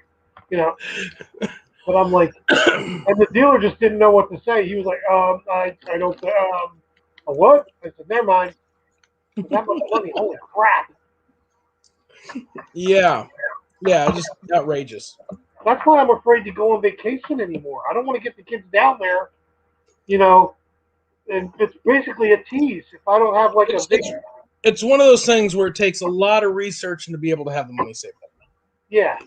But I'm like, and the dealer just didn't know what to say. He was like, I don't, a what? I said, never mind. That much money, holy crap. Yeah, just outrageous. That's why I'm afraid to go on vacation anymore. I don't want to get the kids down there, and it's basically a tease. If I don't have it's one of those things where it takes a lot of research and to be able to have the money saved up. Yeah.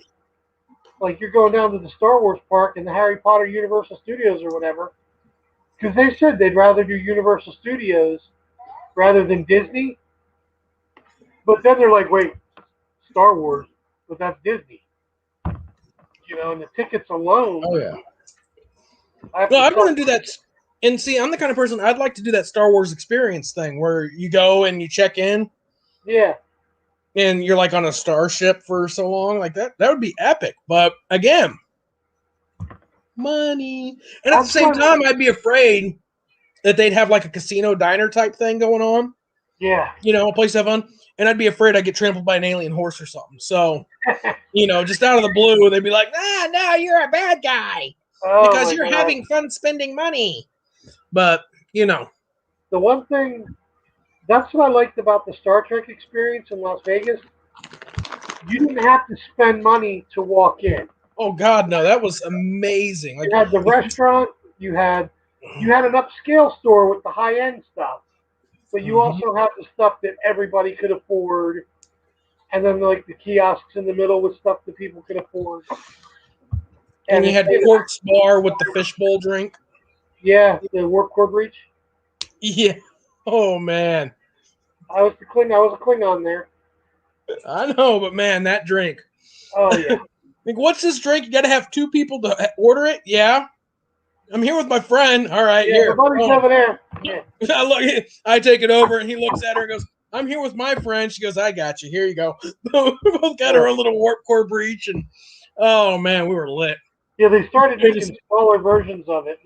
Like you're going down to the Star Wars park and the Harry Potter Universal Studios or whatever, because they said they'd rather do Universal Studios rather than Disney. But then they're like, wait, Star Wars, but that's Disney. And the tickets alone. Oh, yeah. I want to do that. And see, I'm the kind of person, I'd like to do that Star Wars experience thing where you go and you check in. Yeah. And you're like on a starship for so long. Like that would be epic. But again, money. And at the same time, I'd be afraid that they'd have like a casino diner type thing going on. Yeah. A place to have fun. And I'd be afraid I'd get trampled by an alien horse or something. So, just out of the blue, they'd be like, no, you're a bad guy. Because you're having fun spending money. But, The one thing, that's what I liked about the Star Trek experience in Las Vegas. You didn't have to spend money to walk in. Oh, God, no. That was amazing. You had the restaurant. You had an upscale store with the high-end stuff. But you also have the stuff that everybody could afford. And then, like, the kiosks in the middle with stuff that people could afford. And you had Quark's Bar with the fishbowl drink. Yeah, the Warp Core Breach. Yeah. Oh, man. I was a Klingon there. I know, but, man, that drink. Oh, yeah. Like, what's this drink? You got to have two people to order it? Yeah. I'm here with my friend. All right, here. My buddy's over there. Yeah. I take it over, and he looks at her and goes, I'm here with my friend. She goes, I got you. Here you go. We both got our own little Warp Core Breach, and, oh, man, we were lit. Yeah, they started making smaller versions of it,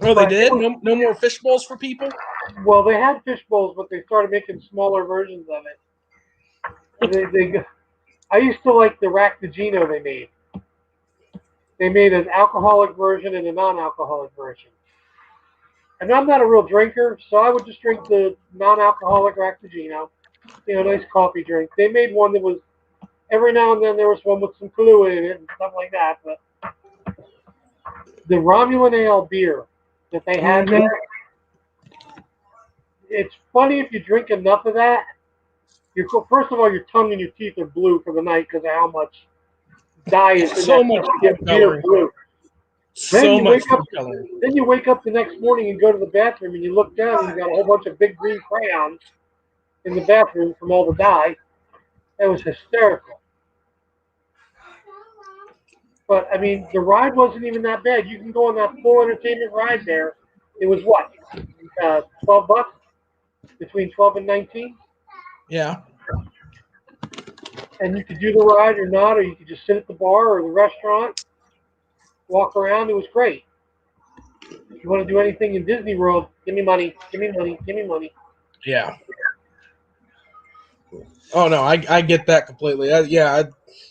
Oh, they did? No more fish bowls for people? Well, they had fish bowls, but they started making smaller versions of it. I used to like the Ractigino they made. They made an alcoholic version and a non-alcoholic version. And I'm not a real drinker, so I would just drink the non-alcoholic Ractigino. Nice coffee drink. They made one that was, every now and then there was one with some Kahlua in it and stuff like that. But the Romulan Ale beer that they had there, it's funny if you drink enough of that. First of all, your tongue and your teeth are blue for the night because of how much dye is in So that much stuff to get beer blue. So much food coloring. Then you wake up the next morning and go to the bathroom and you look down and you got a whole bunch of big green crayons in the bathroom from all the dye. That was hysterical. But I mean, the ride wasn't even that bad. You can go on that full entertainment ride there. It was what, $12, between 12 and 19. Yeah. And you could do the ride or not, or you could just sit at the bar or the restaurant, walk around. It was great. If you want to do anything in Disney World, give me money, give me money, give me money. Yeah. Oh no, I get that completely.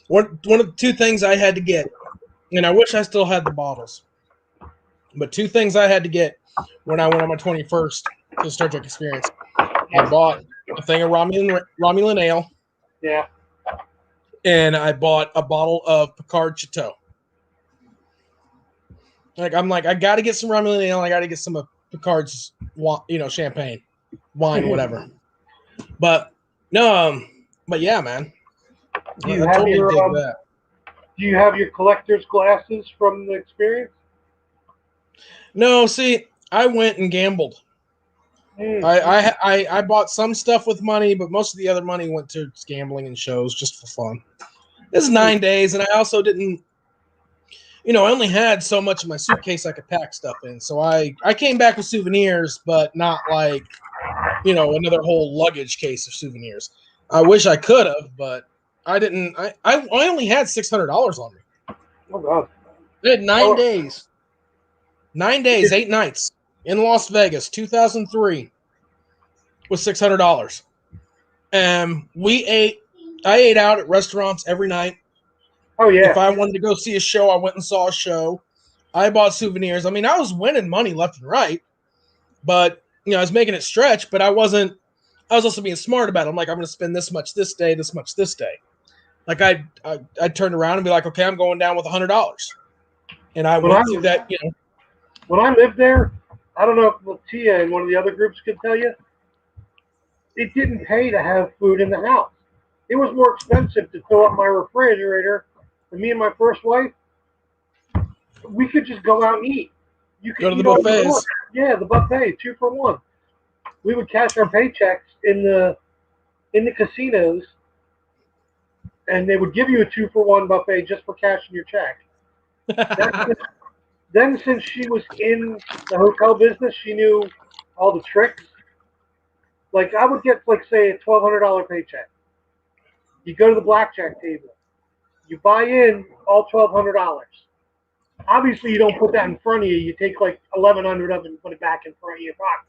One of the two things I had to get, and I wish I still had the bottles, but two things I had to get when I went on my 21st to the Star Trek experience. I bought a thing of Romulan Ale. Yeah. And I bought a bottle of Picard Chateau. I got to get some Romulan Ale. I got to get some of Picard's, champagne, wine, whatever. But no, but yeah, man. Do you have your that. Do you have your collector's glasses from the experience? No, see, I went and gambled. I bought some stuff with money, but most of the other money went to gambling and shows just for fun. This is 9 days, and I also didn't, I only had so much of my suitcase I could pack stuff in. So I came back with souvenirs, but not like, another whole luggage case of souvenirs. I wish I could have, but I didn't. I only had $600 on me. Oh, God. I had 9 days. 9 days, 8 nights in Las Vegas, 2003, with $600. And I ate out at restaurants every night. Oh, yeah. If I wanted to go see a show, I went and saw a show. I bought souvenirs. I mean, I was winning money left and right, but, I was making it stretch, but I was also being smart about it. I'm like, I'm going to spend this much this day, this much this day. Like I'd turn around and be like, okay, I'm going down with $100. And I went through that, When I lived there, I don't know if Tia and one of the other groups could tell you, it didn't pay to have food in the house. It was more expensive to fill up my refrigerator. For me and my first wife, we could just go out and eat. You could go to the buffets. Yeah, the buffet, 2 for 1. We would cash our paychecks in the casinos, and they would give you a 2 for 1 buffet just for cashing your check. Then, since she was in the hotel business, she knew all the tricks. Like, I would get, say, a $1,200 paycheck. You go to the blackjack table. You buy in all $1,200. Obviously, you don't put that in front of you. You take, $1,100 of it and put it back in front of your pocket.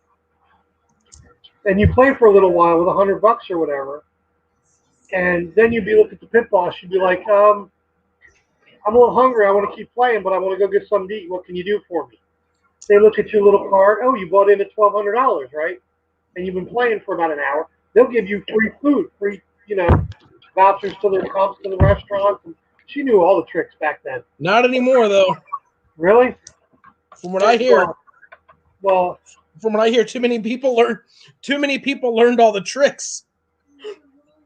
And you play for a little while with $100 or whatever. And then you'd be looking at the pit boss. You'd be like, I'm a little hungry. I want to keep playing, but I want to go get something to eat. What can you do for me? They look at your little card. Oh, you bought in at $1,200, right? And you've been playing for about an hour. They'll give you free food, free, vouchers to their comps to the restaurants. And she knew all the tricks back then. Not anymore, though. Really? From what I hear. Well, from what I hear, too many people learned all the tricks.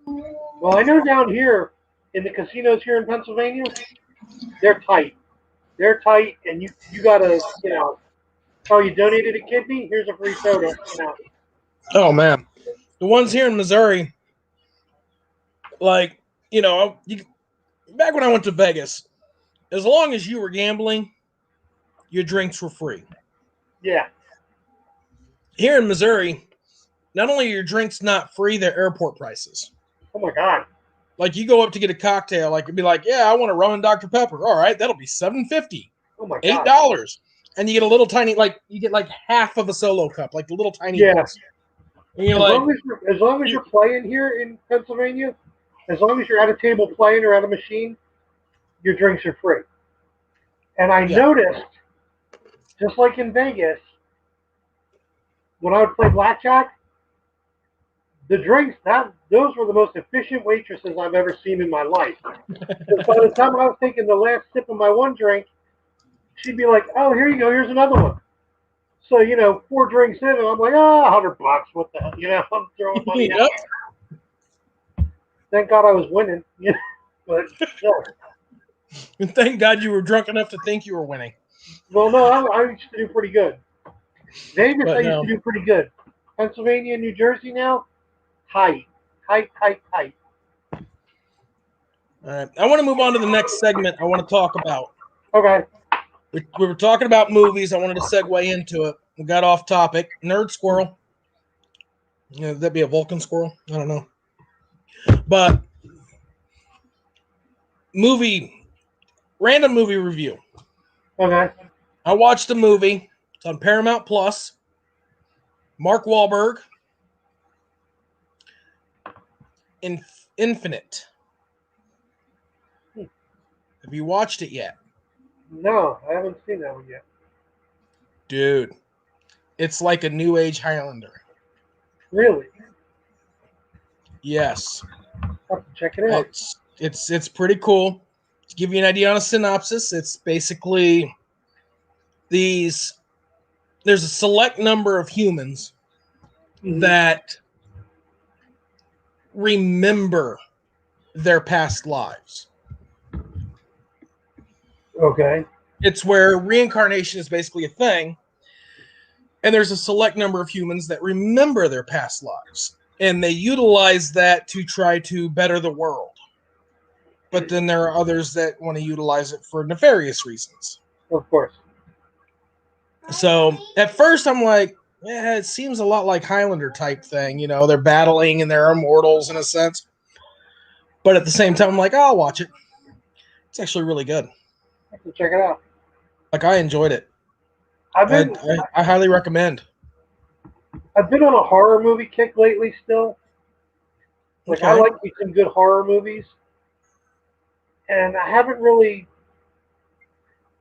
Well, I know down here in the casinos here in Pennsylvania, they're tight. They're tight, and you gotta, oh, you donated a kidney? Here's a free soda. Oh man, the ones here in Missouri, back when I went to Vegas, as long as you were gambling, your drinks were free. Yeah. Here in Missouri, not only are your drinks not free, they're airport prices. Oh my God. Like you go up to get a cocktail, it'd be like, yeah, I want a rum and Dr. Pepper. All right, that'll be $7.50. Oh my God. $8. And you get a little tiny, you get half of a solo cup, the little tiny. Yeah. And you're as long as you're playing here in Pennsylvania, as long as you're at a table playing or at a machine, your drinks are free. And I noticed, just like in Vegas, when I would play blackjack, the drinks, those were the most efficient waitresses I've ever seen in my life. Because by the time I was taking the last sip of my one drink, she'd be like, "Oh, here you go. Here's another one." So, 4 drinks in, and I'm like, $100. What the hell? I'm throwing money out. Thank God I was winning. But no. And thank God you were drunk enough to think you were winning. Well, no, I used to do pretty good. Vegas, I used to do pretty good. Pennsylvania and New Jersey now, tight. All right. I want to move on to the next segment I want to talk about. Okay. We were talking about movies. I wanted to segue into it. We got off topic. Nerd squirrel. That'd be a Vulcan squirrel. I don't know. But random movie review. Okay. I watched a movie. It's on Paramount Plus. Mark Wahlberg. Infinite. Have you watched it yet? No, I haven't seen that one yet. Dude, it's like a New Age Highlander. Really? Yes. I'll have to check it out. It's pretty cool. To give you an idea on a synopsis, it's basically there's a select number of humans that remember their past lives. Okay. It's where reincarnation is basically a thing, and there's a select number of humans that remember their past lives, and they utilize that to try to better the world. But then there are others that want to utilize it for nefarious reasons. Of course. So at first I'm like, yeah, it seems a lot like Highlander type thing. They're battling and they're immortals in a sense. But at the same time, I'm like, I'll watch it. It's actually really good. I can check it out. Like, I enjoyed it. I highly recommend. I've been on a horror movie kick lately still. Like, Okay. I like me some good horror movies. And I haven't really...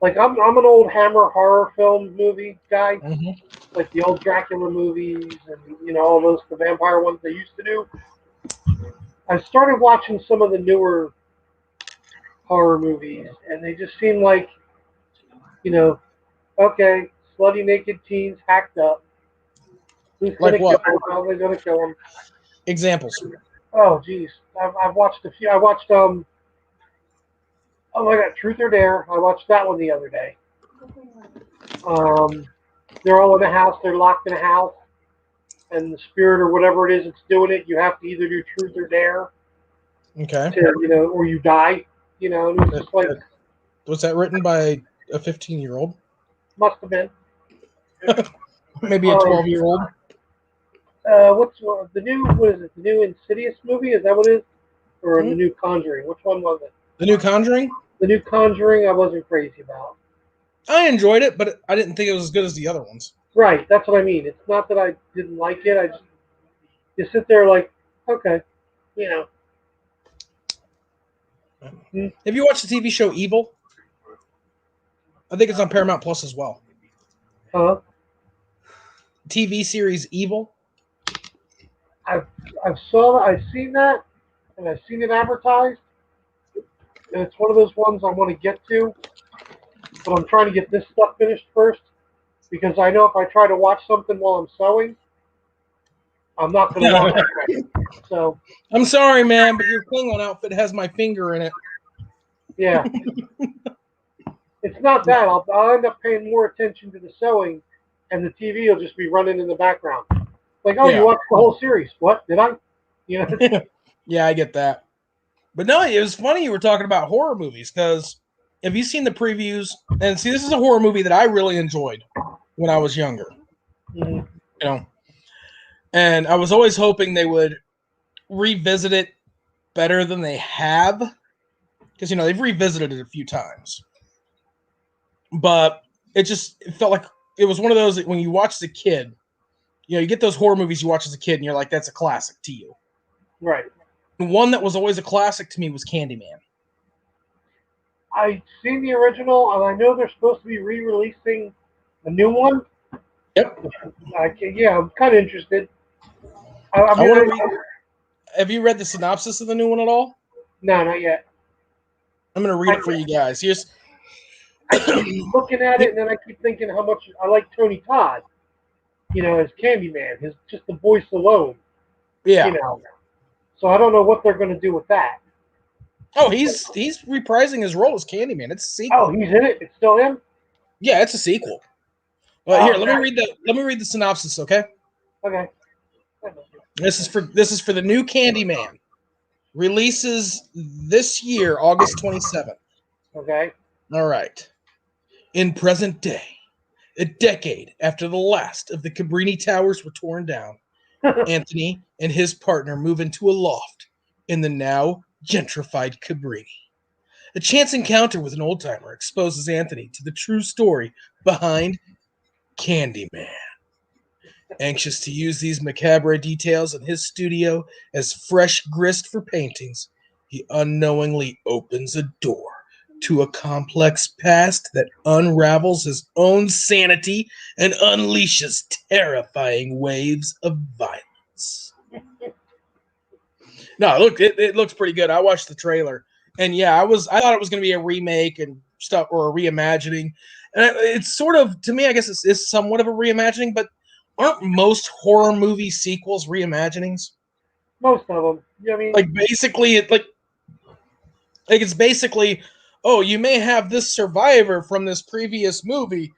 Like, I'm an old Hammer horror film movie guy. Mm-hmm. Like the old Dracula movies and, all those, the vampire ones they used to do. I started watching some of the newer horror movies, and they just seem like, okay, slutty naked teens hacked up. Who's Like gonna what? kill them? How are they gonna kill them? Examples. Oh, geez, I've watched a few. I watched oh my God, Truth or Dare. I watched that one the other day. They're all in a house. They're locked in a house, and the spirit or whatever it is that's doing it, you have to either do Truth or Dare. Okay. Or you die. And it's just like, was that written by a 15-year-old? Must have been. Maybe a 12-year-old. What's the new? What is it? The new Insidious movie? Is that what it is? Or the new Conjuring? Which one was it? The new Conjuring? The new Conjuring, I wasn't crazy about. I enjoyed it, but I didn't think it was as good as the other ones. Right, that's what I mean. It's not that I didn't like it. You sit there like, okay, Have you watched the TV show Evil? I think it's on Paramount Plus as well. Huh? TV series Evil. I've seen that, and I've seen it advertised, and it's one of those ones I want to get to, but I'm trying to get this stuff finished first, because I know if I try to watch something while I'm sewing, I'm not going to watch it. So I'm sorry, man, but your Klingon outfit has my finger in it. Yeah. It's not that. I'll end up paying more attention to the sewing, and the TV will just be running in the background. Like, oh, you watched the whole series. What? Did I? Yeah, I get that. But no, it was funny you were talking about horror movies, because have you seen the previews? And see, this is a horror movie that I really enjoyed when I was younger. Mm-hmm. And I was always hoping they would revisit it better than they have, because they've revisited it a few times. But it felt like it was one of those that when you watch as a kid, you get those horror movies you watch as a kid, and you're like, that's a classic to you. Right. The one that was always a classic to me was Candyman. I've seen the original, and I know they're supposed to be re-releasing a new one. Yep. Yeah, I'm kind of interested. I mean, want to read. Have you read the synopsis of the new one at all? No, not yet. I'm going to read it for you guys. Here's. I keep looking at it, and then I keep thinking how much I like Tony Todd. As Candyman, just the voice alone. Yeah. So I don't know what they're going to do with that. Oh, he's reprising his role as Candyman. It's a sequel. Oh, he's in it. It's still him. Yeah, it's a sequel. Here, let me read the synopsis, okay? Okay. This is for the new Candyman. Releases this year, August 27th. Okay. All right. In present day, a decade after the last of the Cabrini Towers were torn down, Anthony and his partner move into a loft in the now gentrified Cabrini. A chance encounter with an old-timer exposes Anthony to the true story behind Candyman. Anxious to use these macabre details in his studio as fresh grist for paintings, he unknowingly opens a door to a complex past that unravels his own sanity and unleashes terrifying waves of violence. No, look, it looks pretty good. I watched the trailer, and yeah, I thought it was going to be a remake and stuff or a reimagining, and it's sort of, to me, I guess it's somewhat of a reimagining, but aren't most horror movie sequels reimaginings? Most of them. I mean, like basically, it's basically, oh, you may have this survivor from this previous movie,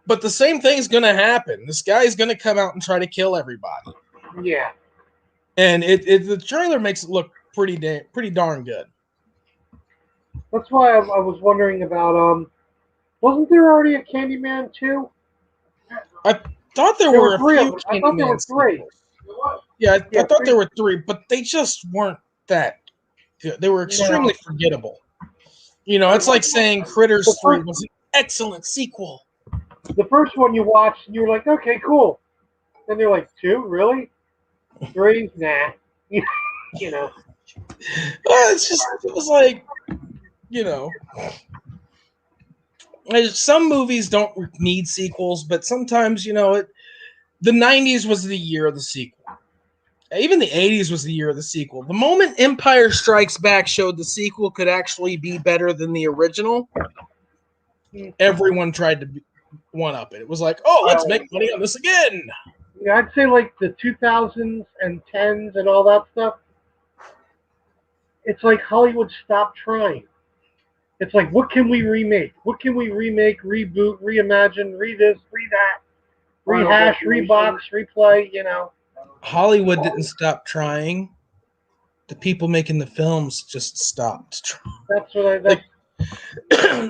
but the same thing's going to happen. This guy's going to come out and try to kill everybody. Yeah. And the trailer makes it look pretty darn good. That's why I was wondering about, wasn't there already a Candyman 2? I thought there were a three few of them. I thought there were three. sequels. Yeah, I thought there were three, but they just weren't that good. They were extremely forgettable. It's like saying Critters 3 was an excellent sequel. The first one you watched, and you were like, okay, cool. Then you're like, 2? Really? 3? Nah. It's just, it was like, some movies don't need sequels, but sometimes, the 90s was the year of the sequel. Even the 80s was the year of the sequel. The moment Empire Strikes Back showed the sequel could actually be better than the original, everyone tried to one-up it. It was like, oh, let's make money on this again. Yeah, I'd say like the 2000s and 10s and all that stuff, it's like Hollywood stopped trying. It's like, what can we remake? What can we remake, reboot, reimagine, re-this, re-that, rehash, rebox, replay, Hollywood didn't stop trying. The people making the films just stopped trying. That's what I...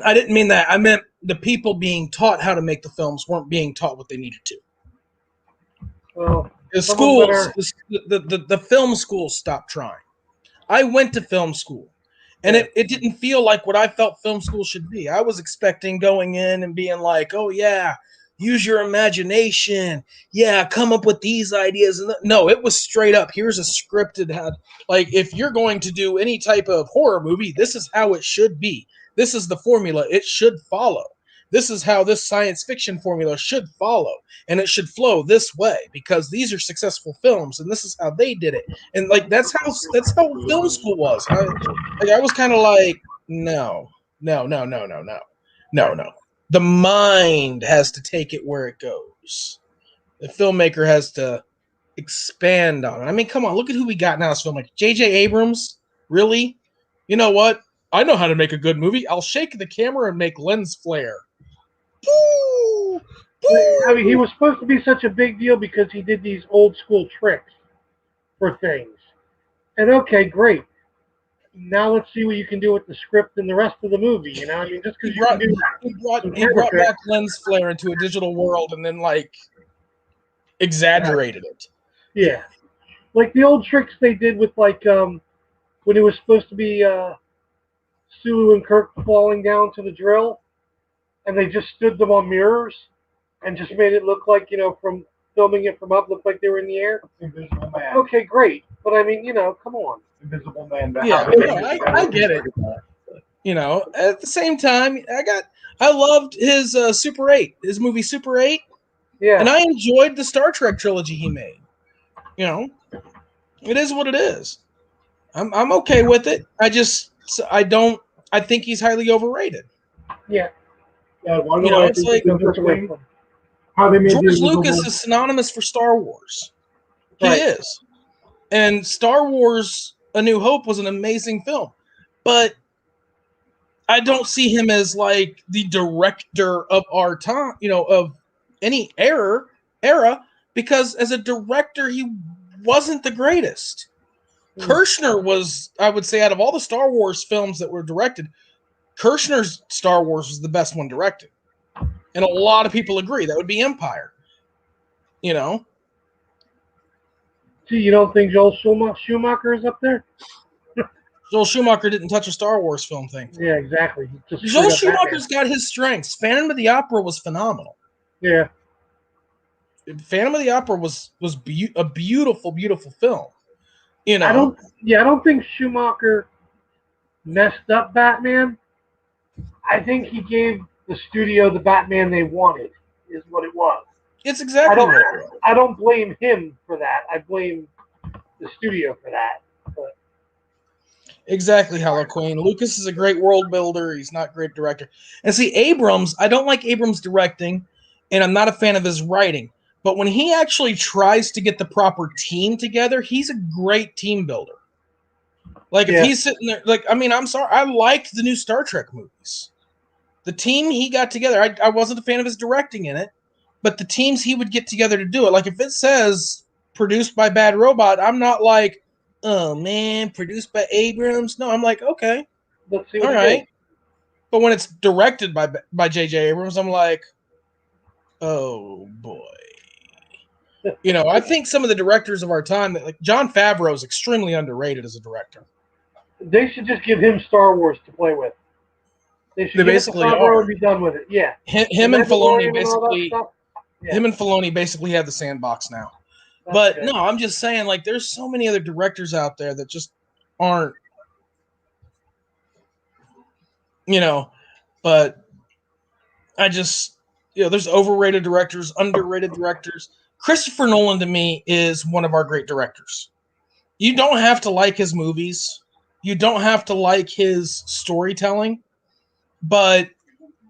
I didn't mean that. I meant the people being taught how to make the films weren't being taught what they needed to. Well, the schools, the film schools stopped trying. I went to film school, and it didn't feel like what I felt film school should be. I was expecting going in and being like, oh, yeah, use your imagination. Yeah, come up with these ideas. No, it was straight up. Here's a scripted, like, if you're going to do any type of horror movie, this is how it should be. This is the formula it should follow. This is how this science fiction formula should follow, and it should flow this way because these are successful films, and this is how they did it. And like that's how film school was. I was kind of like, no. The mind has to take it where it goes. The filmmaker has to expand on it. I mean, come on, look at who we got now as filmmaker. J.J. Abrams, really? You know what? I know how to make a good movie. I'll shake the camera and make lens flare. Boo! Boo! I mean, he was supposed to be such a big deal because he did these old school tricks for things. And okay, great. Now let's see what you can do with the script and the rest of the movie. I mean, just because he brought back lens flare into a digital world and then like exaggerated it. Yeah, like the old tricks they did with like when it was supposed to be Sulu and Kirk falling down to the drill, and they just stood them on mirrors and just made it look like from filming it from up, looked like they were in the air. Okay, great. But I mean, come on. Invisible Man. Yeah, I get it. At the same time, I loved his Super 8, his movie Super 8, Yeah. and I enjoyed the Star Trek trilogy he made. It is what it is. I'm okay with it. I think he's highly overrated. Yeah. It's like how they made George Lucas is synonymous for Star Wars. He is. And Star Wars A New Hope was an amazing film. But I don't see him as like the director of our time, of any era, because as a director, he wasn't the greatest. Kirshner was, I would say, out of all the Star Wars films that were directed, Kirshner's Star Wars was the best one directed. And a lot of people agree. That would be Empire. See, you don't think Joel Schumacher is up there? Joel Schumacher didn't touch a Star Wars film thing. Yeah, exactly. Joel Schumacher's got his strengths. Phantom of the Opera was phenomenal. Yeah. Phantom of the Opera was a beautiful, beautiful film. I don't think Schumacher messed up Batman. I think he gave the studio the Batman they wanted, is what it was. It's exactly what it was. I don't blame him for that. I blame the studio for that. But. Exactly, Hollow Queen. Lucas is a great world builder. He's not a great director. And see, Abrams, I don't like Abrams directing, and I'm not a fan of his writing. But when he actually tries to get the proper team together, he's a great team builder. Like, if he's sitting there, I'm sorry, I liked the new Star Trek movies. The team he got together, I wasn't a fan of his directing in it, but the teams he would get together to do it. Like, if it says produced by Bad Robot, I'm not like, oh man, produced by Abrams. No, I'm like, okay, let's see. All right. But when it's directed by J.J. Abrams, I'm like, oh boy. I think some of the directors of our time, like Jon Favreau, is extremely underrated as a director. They should just give him Star Wars to play with. They should basically Favreau and be done with it. Yeah. Him and Filoni basically have the sandbox now. But no, I'm just saying, like, there's so many other directors out there that just aren't, but I just, there's overrated directors, underrated directors. Christopher Nolan, to me, is one of our great directors. You don't have to like his movies. You don't have to like his storytelling. But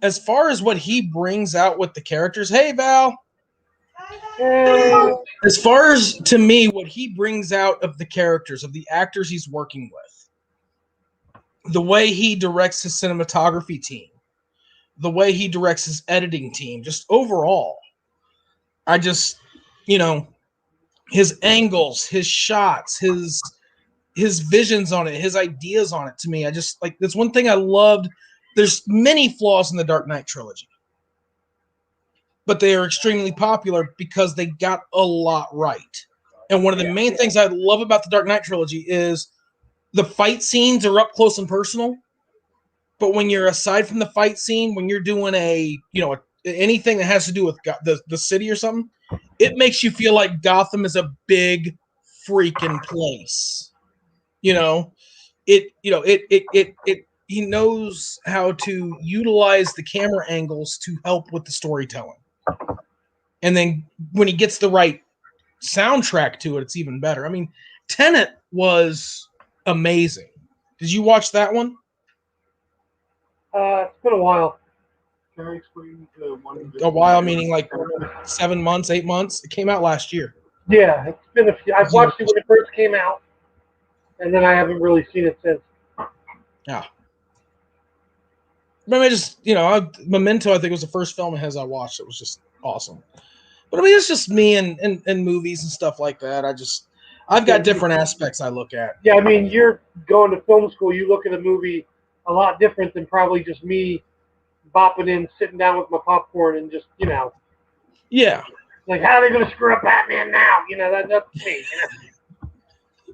as far as what he brings out with the characters, hey, Val. As far as, to me, what he brings out of the characters, of the actors he's working with, the way he directs his cinematography team, the way he directs his editing team, just overall, I just, his angles, his shots, his visions on it, his ideas on it, to me, I just, like, that's one thing I loved. There's many flaws in the Dark Knight trilogy, but they are extremely popular because they got a lot right. And one of the main things I love about the Dark Knight trilogy is the fight scenes are up close and personal. But when you're aside from the fight scene, when you're doing anything that has to do with the city or something, it makes you feel like Gotham is a big freaking place. He knows how to utilize the camera angles to help with the storytelling. And then when he gets the right soundtrack to it, it's even better. I mean, Tenet was amazing. Did you watch that one? It's been a while. Can I explain one? A while meaning like 7 months, 8 months? It came out last year. Yeah, it's been a few. I've watched it when it first came out, and then I haven't really seen it since. Yeah. I mean, Memento, I think, was the first film of his I watched. It was just awesome. But I mean, it's just me and movies and stuff like that. I've got different aspects I look at. Yeah, I mean, you're going to film school. You look at a movie a lot different than probably just me bopping in, sitting down with my popcorn and just, Yeah. Like, how are they going to screw up Batman now? That's me.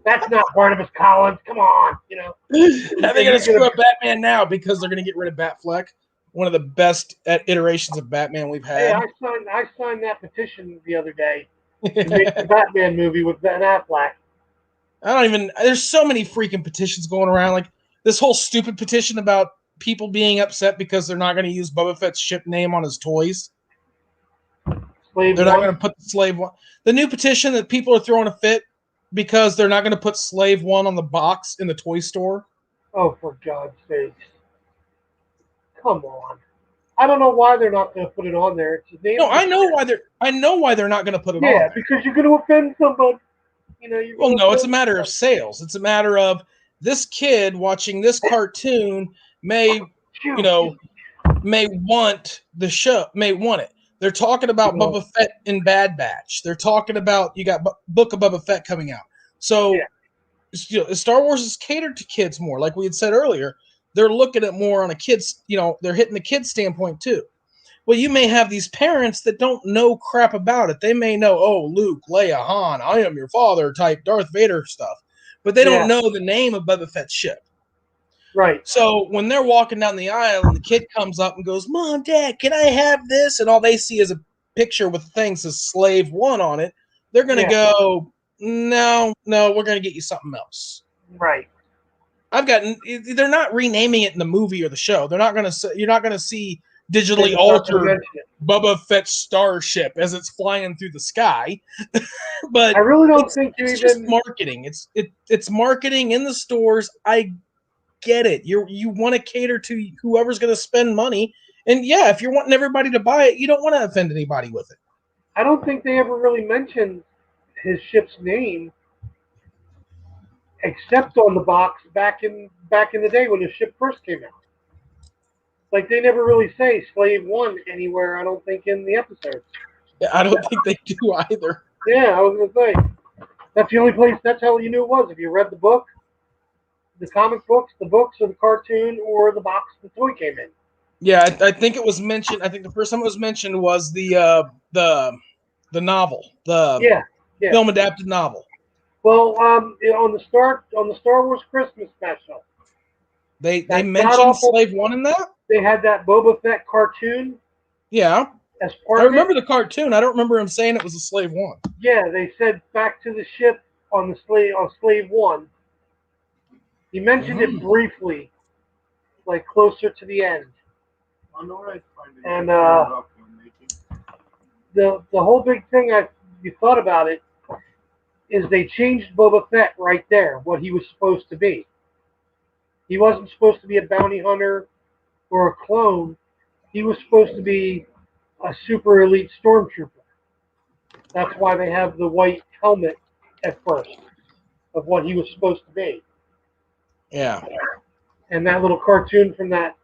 That's not Barnabas Collins. Come on, How are they going to screw up Batman now? Because they're going to get rid of Batfleck, one of the best iterations of Batman we've had. Hey, I signed that petition the other day to make the Batman movie with Ben Affleck. I don't even. There's so many freaking petitions going around. Like this whole stupid petition about people being upset because they're not going to use Boba Fett's ship name on his toys. Slave They're not One. going to put the Slave One. The new petition that people are throwing a fit because they're not going to put Slave One on the box in the toy store. Oh, for God's sakes! Come on. I don't know why they're not going to put it on there. It's his name. No, I know why they're not going to put it on. Yeah, There. because you're going to offend somebody. You know. You're Well, gonna no, it's a offend matter of sales. It's a matter of this kid watching this cartoon may, you know, may want the show, may want it. They're talking about Boba Fett in Bad Batch. They're talking about you got Book of Boba Fett coming out. So, you know, Star Wars is catered to kids more. Like we had said earlier, they're looking at more on a kid's. You know, they're hitting the kid's standpoint too. Well, you may have these parents that don't know crap about it. They may know, oh, Luke, Leia, Han, I am your father type Darth Vader stuff, but they don't know the name of Boba Fett's ship. Right. So when they're walking down the aisle and the kid comes up and goes, Mom, Dad, can I have this? And all they see is a picture with things as Slave One on it. They're going to go, no, we're going to get you something else. Right. They're not renaming it in the movie or the show. They're not going to, you're not going to see digitally altered Boba Fett starship as it's flying through the sky. But I really don't think it's just marketing. It's marketing in the stores. I get it. You want to cater to whoever's going to spend money. And yeah, if you're wanting everybody to buy it, you don't want to offend anybody with it. I don't think they ever really mentioned his ship's name except on the box back in the day when the ship first came out. Like, they never really say Slave One anywhere, I don't think, in the episodes. Yeah, I don't think they do either. Yeah, I was going to say. That's the only place, that's how you knew it was. If you read the book, the comic books, the books, or the cartoon, or the box the toy came in. Yeah, I think it was mentioned. I think the first time it was mentioned was the novel, the film adapted novel. Well, on the Star Wars Christmas special, they mentioned Slave One in that. They had that Boba Fett cartoon. Yeah, as part I remember the cartoon. I don't remember him saying it was a Slave One. Yeah, they said back to the ship on Slave One. He mentioned it briefly, like closer to the end. And the whole big thing you thought about it is they changed Boba Fett right there, what he was supposed to be. He wasn't supposed to be a bounty hunter or a clone. He was supposed to be a super elite stormtrooper. That's why they have the white helmet at first of what he was supposed to be. Yeah. And that little cartoon from that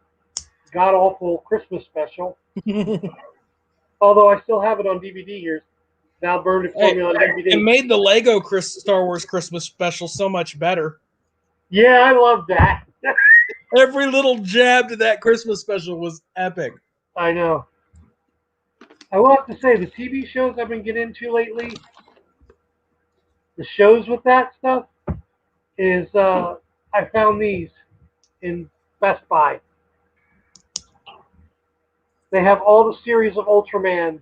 god-awful Christmas special, although I still have it on DVD here. Now burned it for me on DVD. It made the Lego Star Wars Christmas special so much better. Yeah, I love that. Every little jab to that Christmas special was epic. I know. I will have to say, the TV shows I've been getting into lately, the shows with that stuff, is I found these in Best Buy. They have all the series of Ultraman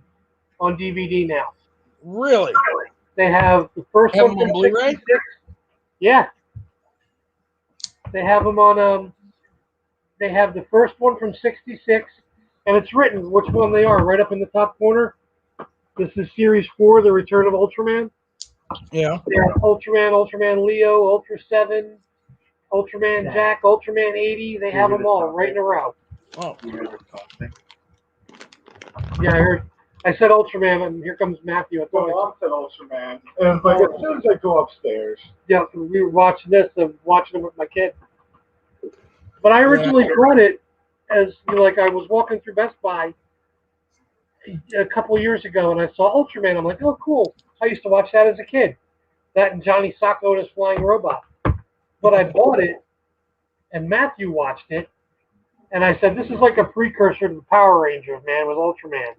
on DVD now. Really? They have the first one on Blu-ray? 66. Yeah. They have them on. They have the first one from '66, and it's written which one they are right up in the top corner. This is Series 4, The Return of Ultraman. Yeah. They have Ultraman, Ultraman Leo, Ultra 7, Ultraman Jack, Ultraman 80. They have them all right in a row. Oh. Yeah, I heard. I said Ultraman, and here comes Matthew. I said Ultraman. And like as soon as I go upstairs. Yeah, we were watching this and watching it with my kid. But I originally bought it as like I was walking through Best Buy a couple of years ago, and I saw Ultraman. I'm like, oh, cool. I used to watch that as a kid. That and Johnny Sacco and his flying robot. But I bought it, and Matthew watched it, and I said, this is like a precursor to the Power Rangers, man, with Ultraman.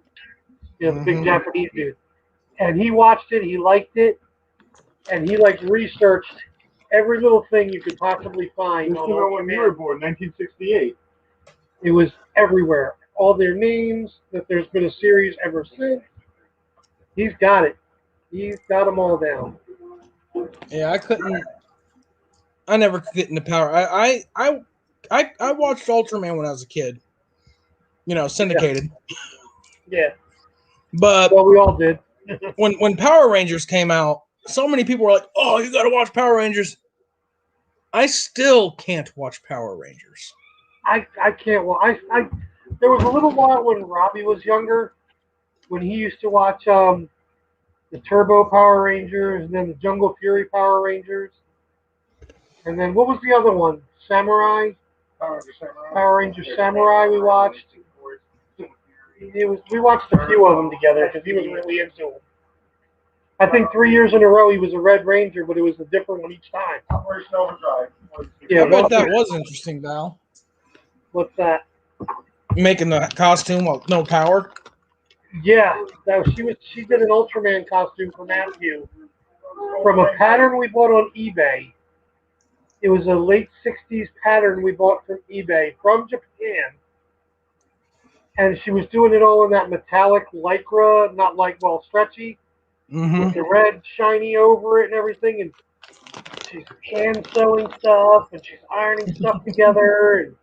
You know, the big Japanese dude. And he watched it, he liked it, and he like researched every little thing you could possibly find. This came out when you were born, 1968. It was everywhere. All their names, that there's been a series ever since. He's got it. He's got them all down. Yeah, I never could get into Power. I watched Ultraman when I was a kid. You know, syndicated. Yeah. But Well, we all did. when Power Rangers came out, so many people were like, "Oh, you got to watch Power Rangers." I still can't watch Power Rangers. I can't. Well, I there was a little while when Robbie was younger, when he used to watch the Turbo Power Rangers and then the Jungle Fury Power Rangers, and then what was the other one? Samurai. Power Rangers Samurai. We watched. We watched a few of them together because he was really into them. I think 3 years in a row he was a Red Ranger, but it was a different one each time. Operation Overdrive. Yeah, I bet that was interesting, Val. What's that? Making the costume with no power. Yeah, she did an Ultraman costume for Matthew from a pattern we bought on eBay. It was a late 60s pattern we bought from eBay from Japan. And she was doing it all in that metallic lycra, not stretchy, with the red shiny over it and everything. And she's hand sewing stuff and she's ironing stuff together. And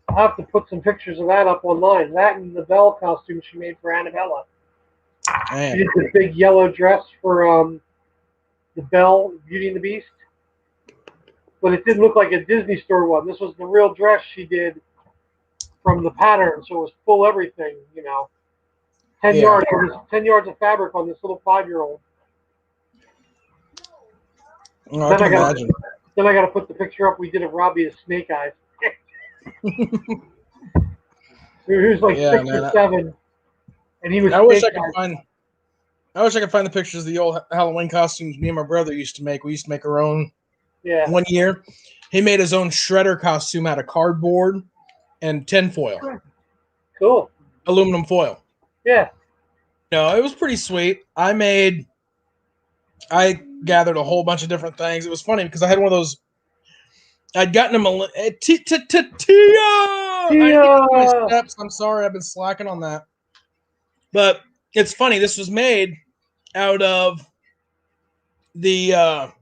I'll have to put some pictures of that up online. That and the Belle costume she made for Annabella. Man. She did the big yellow dress for the Belle, Beauty and the Beast. But it didn't look like a Disney store one. This was the real dress she did from the pattern, so it was full everything, 10 yards, 10 yards of fabric on this little 5-year-old. Oh, I can imagine. Then I got to put the picture up we did of Robbie as Snake Eyes. He was like 6 or 7, and he was. I wish I could find the pictures of the old Halloween costumes me and my brother used to make. We used to make our own. Yeah. One year, he made his own shredder costume out of cardboard and tinfoil. Cool. Aluminum foil. Yeah. No, it was pretty sweet. I gathered a whole bunch of different things. It was funny because I had one of those. I'd gotten him a Tia. Steps. I'm sorry, I've been slacking on that. But it's funny. This was made out of the.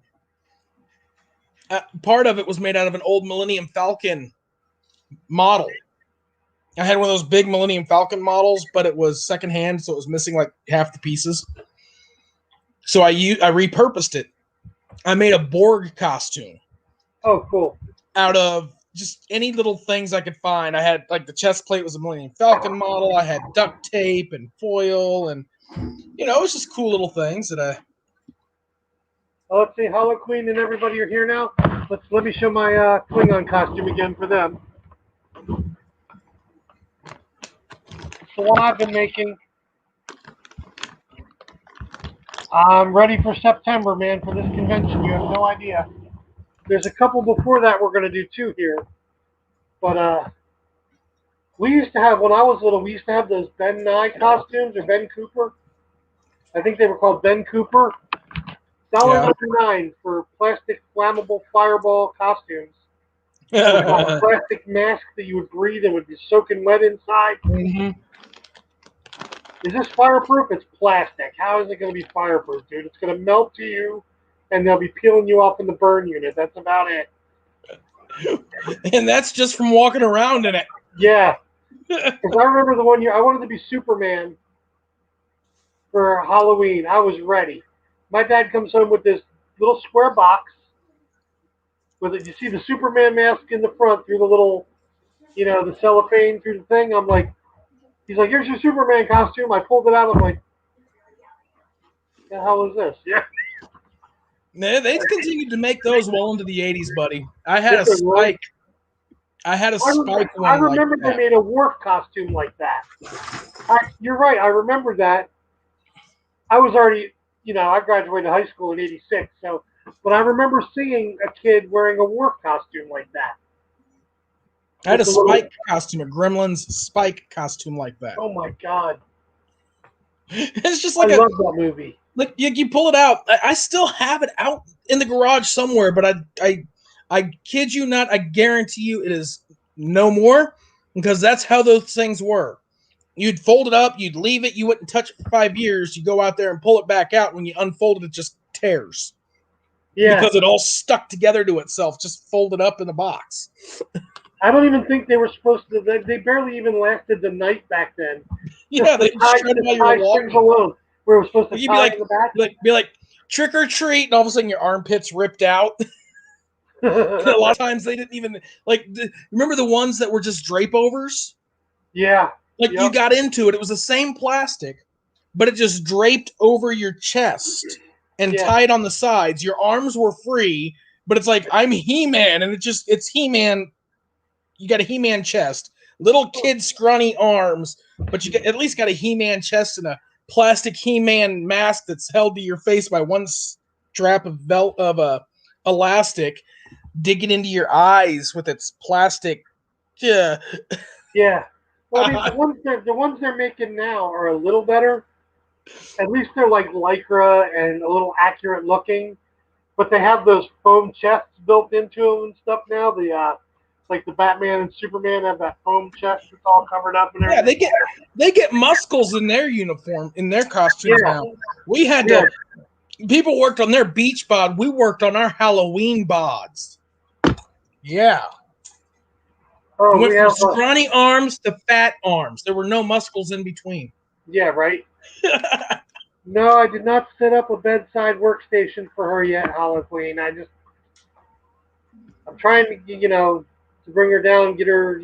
Part of it was made out of an old Millennium Falcon model. I had one of those big Millennium Falcon models, but it was secondhand, so it was missing like half the pieces. So I repurposed it. I made a Borg costume. Oh, cool. Out of just any little things I could find. I had like the chest plate was a Millennium Falcon model. I had duct tape and foil, and it was just cool little things that I. Oh, let's see, Hollow Queen and everybody are here now. Let me show my Klingon costume again for them. The one I've been making. I'm ready for September, man, for this convention. You have no idea. There's a couple before that we're going to do too here. But we used to have, when I was little, we used to have those Ben Nye costumes, or Ben Cooper. I think they were called Ben Cooper. $1.99 for plastic flammable fireball costumes. A plastic mask that you would breathe and would be soaking wet inside. Mm-hmm. Is this fireproof? It's plastic. How is it going to be fireproof, dude? It's going to melt to you, and they'll be peeling you off in the burn unit. That's about it. And that's just from walking around in it. Yeah. Because I remember the one year I wanted to be Superman for Halloween. I was ready. My dad comes home with this little square box with it. You see the Superman mask in the front through the little, the cellophane through the thing. I'm like, he's like, here's your Superman costume. I pulled it out. I'm like, the hell is this? Yeah. They continued to make those well into the 80s, buddy. I had a Spike. I remember they made a Worf costume like that. You're right. I remember that. I was already, I graduated high school in '86, but I remember seeing a kid wearing a Worf costume like that. I had a Spike costume, a Gremlins Spike costume like that. Oh my god! It's just like I love that movie. Like you pull it out. I still have it out in the garage somewhere, but I kid you not. I guarantee you it is no more because that's how those things were. You'd fold it up, you'd leave it, you wouldn't touch it for 5 years. You go out there and pull it back out. When you unfold it, it just tears. Yeah. Because it all stuck together to itself, just folded up in a box. I don't even think they were supposed to. They barely even lasted the night back then. Yeah, they tie shred while you're strings walking. alone, where it was supposed to You'd tie in the back. be like, trick or treat, and all of a sudden your armpits ripped out. A lot of times they didn't even remember the ones that were just drape overs? Yeah. Like you got into it. It was the same plastic, but it just draped over your chest and tied on the sides. Your arms were free, but it's like I'm He-Man, and it's He-Man. You got a He-Man chest, little kid scrawny arms, but you at least got a He-Man chest and a plastic He-Man mask that's held to your face by one strap of elastic, digging into your eyes with its plastic. Yeah. Yeah. Well, I mean, the ones they're making now are a little better. At least they're like Lycra and a little accurate looking, but they have those foam chests built into them and stuff now. Like the Batman and Superman have that foam chest that's all covered up and everything. Yeah, they get muscles in their uniform, in their costumes now. We had to. People worked on their beach bod. We worked on our Halloween bods. Yeah. Oh, we went from scrawny arms to fat arms. There were no muscles in between. Yeah, right. No, I did not set up a bedside workstation for her yet, Halloween. I'm trying to, to bring her down, get her,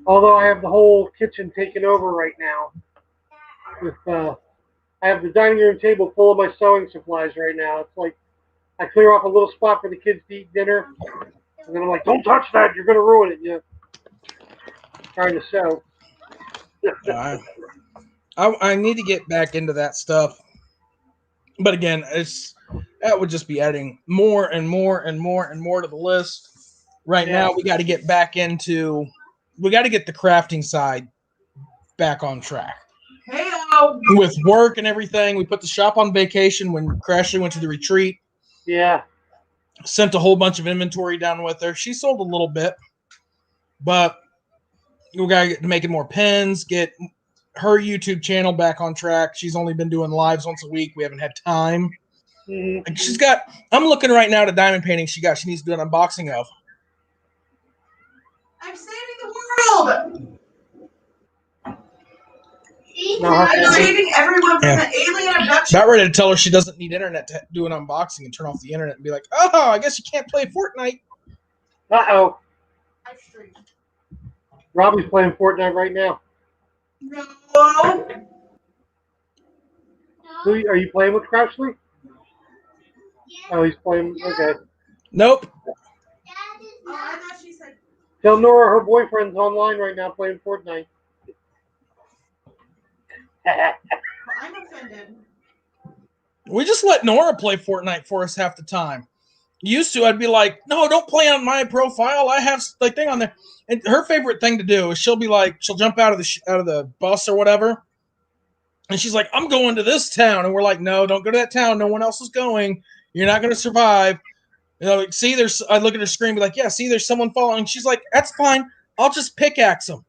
although I have the whole kitchen taken over right now. I have the dining room table full of my sewing supplies right now. It's like I clear off a little spot for the kids to eat dinner, and then I'm like, don't touch that, you're going to ruin it. Trying to sew. I need to get back into that stuff. But again, that would just be adding more and more and more and more to the list. Right now, we got to get back into, we got to get the crafting side back on track. Hey-o. With work and everything, we put the shop on vacation when Crashly went to the retreat. Yeah. Sent a whole bunch of inventory down with her. She sold a little bit, but we got to get to making more pens, get her YouTube channel back on track. She's only been doing lives once a week. We haven't had time. Mm-hmm. And I'm looking right now at a diamond painting she needs to do an unboxing of. I'm saving the world! I'm saving everyone from the alien abduction. About ready to tell her she doesn't need internet to do an unboxing and turn off the internet and be like, oh, I guess you can't play Fortnite. Uh-oh. Robbie's playing Fortnite right now. No. Are you playing with Crashly? Oh, he's playing. Okay. Nope. Oh, I thought she said. Tell Nora her boyfriend's online right now playing Fortnite. I'm offended. We just let Nora play Fortnite for us half the time. Used to, I'd be like, no, don't play on my profile. I have the thing on there. And her favorite thing to do is she'll jump out of the bus or whatever. And she's like, I'm going to this town. And we're like, no, don't go to that town. No one else is going. You're not going to survive. Like, see, I look at her screen and be like, yeah, see, there's someone following. She's like, that's fine. I'll just pickaxe them.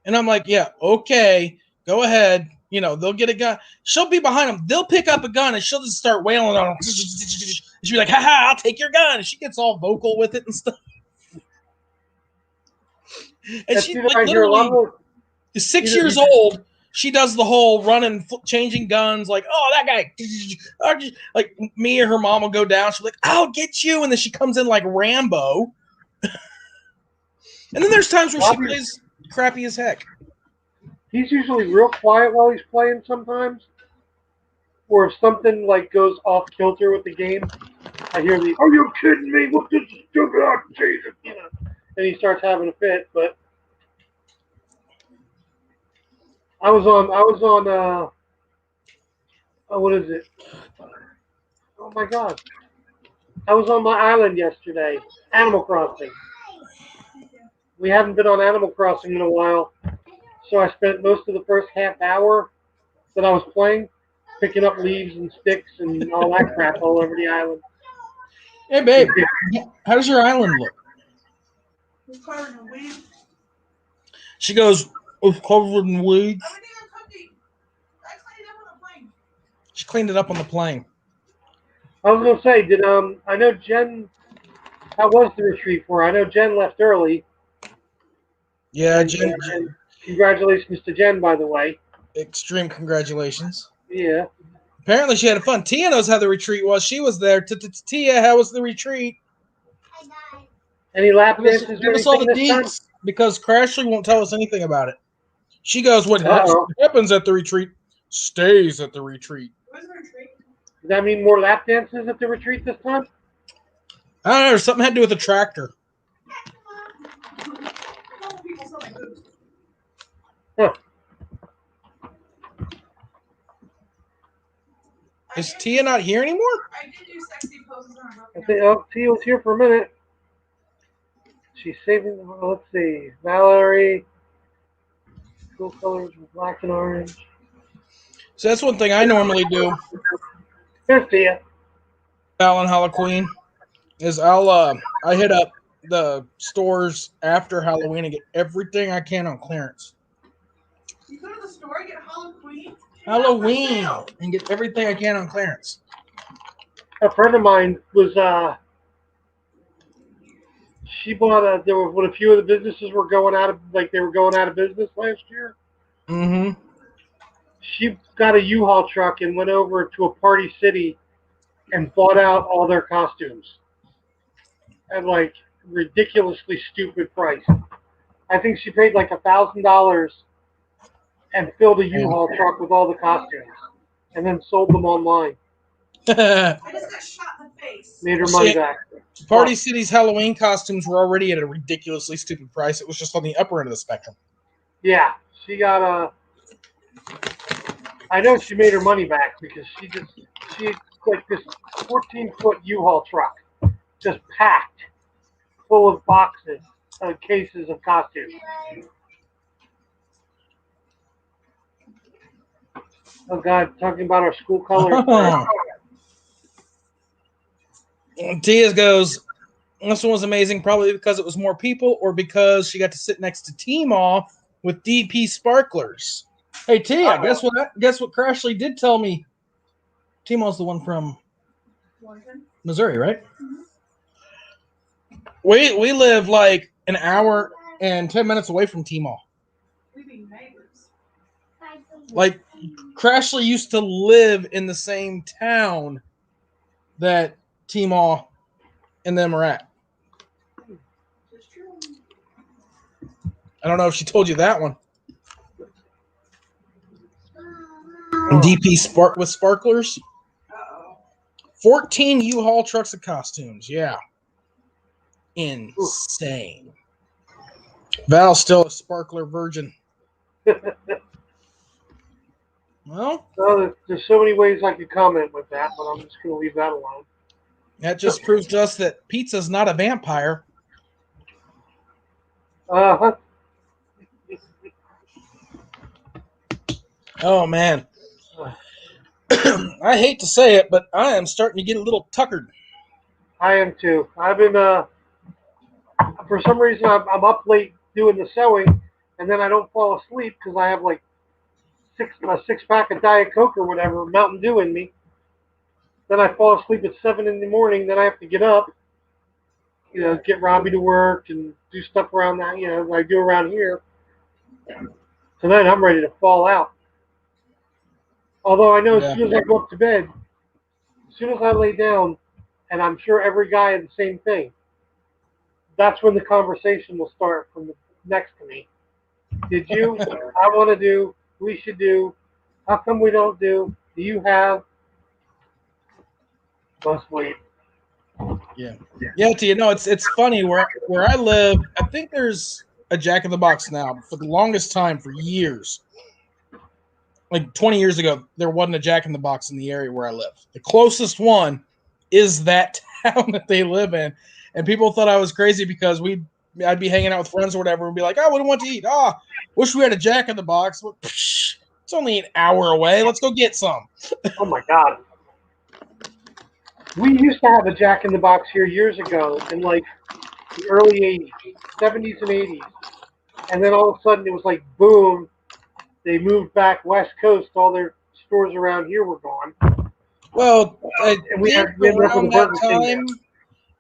And I'm like, yeah, okay, go ahead. They'll get a gun. She'll be behind them. They'll pick up a gun and she'll just start wailing on them. She'll be like, haha, I'll take your gun. And she gets all vocal with it and stuff. And she's like literally 6 years old. She does the whole running, changing guns, like, oh, that guy. Like me or her mom will go down. She'll be like, I'll get you. And then she comes in like Rambo. And then there's times where she plays crappy as heck. He's usually real quiet while he's playing sometimes. Or if something like goes off kilter with the game, I hear are you kidding me? What this is stupid? Oh, Jesus. And he starts having a fit, but I was on what is it? Oh my God. I was on my island yesterday, Animal Crossing. We haven't been on Animal Crossing in a while, so I spent most of the first half hour that I was playing picking up leaves and sticks and all that crap all over the island. Hey, babe, how does your island look? It's covered in weeds. She goes, it's covered in weeds. I cleaned it up on the plane. She cleaned it up on the plane. I was gonna say, did I know Jen? How was the retreat for her? I know Jen left early. Yeah, And congratulations to Jen, by the way. extreme congratulations. Yeah. Apparently, she had fun. Tia knows how the retreat was. She was there. Tia, how was the retreat? Any lap Give us, dances give or us all anything the this time? deets because Crashly won't tell us anything about it. She goes, what Uh-oh. happens at the retreat stays at the retreat. Does that mean more lap dances at the retreat this time? I don't know. Something had to do with the tractor. Huh. Is Tia not here anymore? I did do sexy poses on a I think Tia was here for a minute. She's saving. Let's see. Valerie. School colors were black and orange. So that's one thing I normally do. Here's Tia. Alan Halloween is I hit up the stores after Halloween and get everything I can on clearance. You go to the store and get Halloween? Halloween and get everything I can on clearance. A friend of mine was she bought there were when a few of the businesses were going out of business last year. Mm-hmm. She got a U-Haul truck and went over to a Party City and bought out all their costumes at like ridiculously stupid price. I think she paid like $1,000 and filled a U-Haul truck with all the costumes and then sold them online. I just got shot in the face. Made her money back. Party City's Halloween costumes were already at a ridiculously stupid price. It was just on the upper end of the spectrum. Yeah, she got I know she made her money back because she like this 14-foot U-Haul truck just packed full of boxes, cases of costumes. Oh God, talking about our school colors. Tia goes, this one was amazing, probably because it was more people or because she got to sit next to T-Maw with DP Sparklers. Hey, Tia, guess what Crashly did tell me? T-Maw's the one from Missouri, right? Mm-hmm. We live like an hour and 10 minutes away from T-Maw. Like, Crashly used to live in the same town that T-Maw and them are at. I don't know if she told you that one. DP with sparklers. 14 U-Haul trucks of costumes. Yeah. Insane. Val's still a sparkler virgin. Well, there's so many ways I could comment with that, but I'm just going to leave that alone. That just proves to us that pizza's not a vampire. Uh-huh. Oh, man. I hate to say it, but I am starting to get a little tuckered. I am too. I've been, for some reason, I'm up late doing the sewing, and then I don't fall asleep because I have like a six-pack of Diet Coke or whatever, Mountain Dew in me. Then I fall asleep at 7 in the morning. Then I have to get up, get Robbie to work and do stuff around that, I do around here. So then I'm ready to fall out. Although I know as soon as I go up to bed, as soon as I lay down, and I'm sure every guy had the same thing, that's when the conversation will start from the next to me. Did you? I want to do. We should do. How come we don't do? Do you have? Must wait. Yeah. It's funny where I live. I think there's a Jack in the Box now. But for the longest time, for years, like 20 years ago, there wasn't a Jack in the Box in the area where I live. The closest one is that town that they live in, and people thought I was crazy because I'd be hanging out with friends or whatever and be like, "Oh, what do you want to eat? Oh, wish we had a Jack in the Box." Well, it's only an hour away. Let's go get some. Oh my God. We used to have a Jack in the Box here years ago in like the early 80s, 70s and 80s. And then all of a sudden it was like, boom, they moved back West Coast. All their stores around here were gone. Well, I And we think ended up with around a that Burger King there. time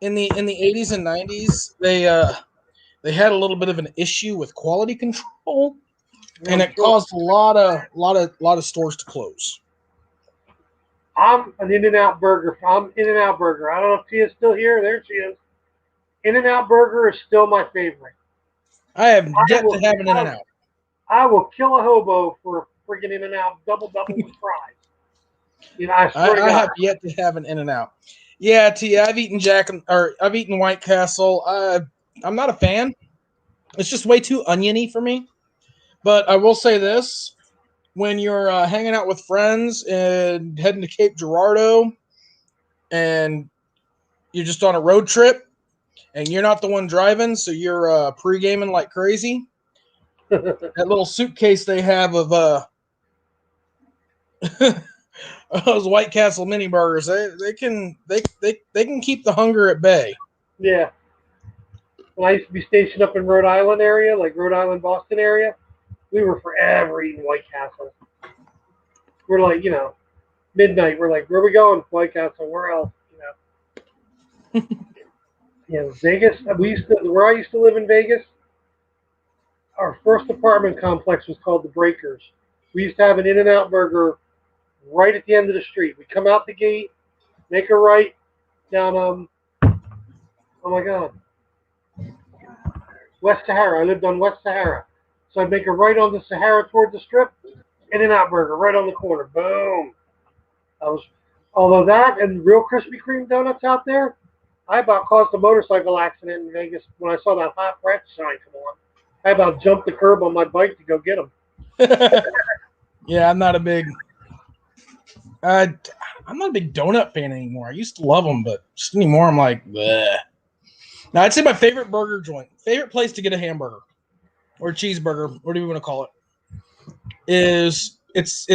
in the 80s and 90s, they had a little bit of an issue with quality control, and it caused a lot of stores to close. I'm an In-N-Out Burger. I'm In-N-Out Burger. I don't know if Tia's still here. There she is. In-N-Out Burger is still my favorite. I have yet to have an In-N-Out. I will kill a hobo for a freaking In-N-Out double with fries. You know, I swear to God. I have yet to have an In-N-Out. Yeah, Tia, I've eaten White Castle. I'm not a fan. It's just way too oniony for me. But I will say this: when you're hanging out with friends and heading to Cape Girardeau, and you're just on a road trip, and you're not the one driving, so you're pre-gaming like crazy. That little suitcase they have of those White Castle mini burgers, they can keep the hunger at bay. Yeah. When I used to be stationed up in Rhode Island area, like Rhode Island, Boston area, we were forever eating White Castle. We're like, midnight. We're like, where are we going? White Castle. Where else? Vegas. Where I used to live in Vegas, our first apartment complex was called the Breakers. We used to have an In-N-Out Burger right at the end of the street. We come out the gate, make a right down, oh my God, West Sahara. I lived on West Sahara. So I'd make a right on the Sahara towards the strip, In-N-Out Burger right on the corner. Boom. Although that and real Krispy Kreme donuts out there, I about caused a motorcycle accident in Vegas when I saw that hot breath sign come on. I about jumped the curb on my bike to go get them. Yeah, I'm not a big donut fan anymore. I used to love them, but just anymore I'm like, bleh. Now I'd say my favorite place to get a hamburger or cheeseburger, whatever you want to call it, is it's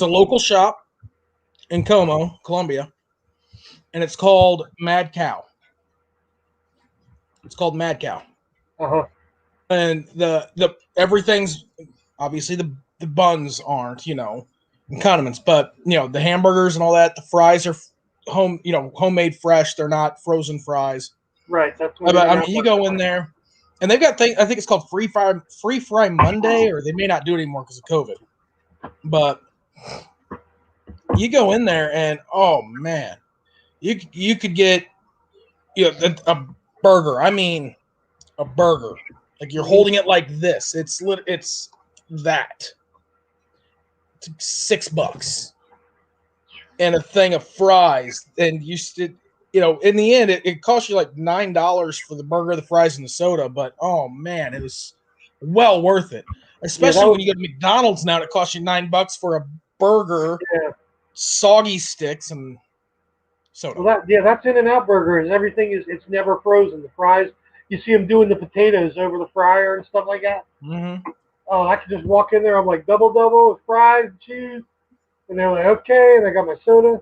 a local shop in Como, Colombia, and it's called Mad Cow. It's called Mad Cow. Uh-huh. And the everything's obviously the buns aren't, and condiments, but the hamburgers and all that, the fries are homemade fresh. They're not frozen fries. Right. That's what I mean, you go in there and they've got I think it's called Free Fry Monday, or they may not do it anymore because of COVID. But you go in there and oh man, you could get a burger. I mean, a burger. Like you're holding it like this. It's that. It's $6 and a thing of fries, and in the end it cost you like $9 for the burger, the fries, and the soda. But oh man, it was well worth it. Especially when you go to McDonald's now, it costs you $9 for a burger, soggy sticks, and soda. Well, that's In-N-Out Burgers. Everything it's never frozen. The fries, you see them doing the potatoes over the fryer and stuff like that. Mm-hmm. Oh, I could just walk in there. I'm like double with fries and cheese, and they're like, okay. And I got my soda,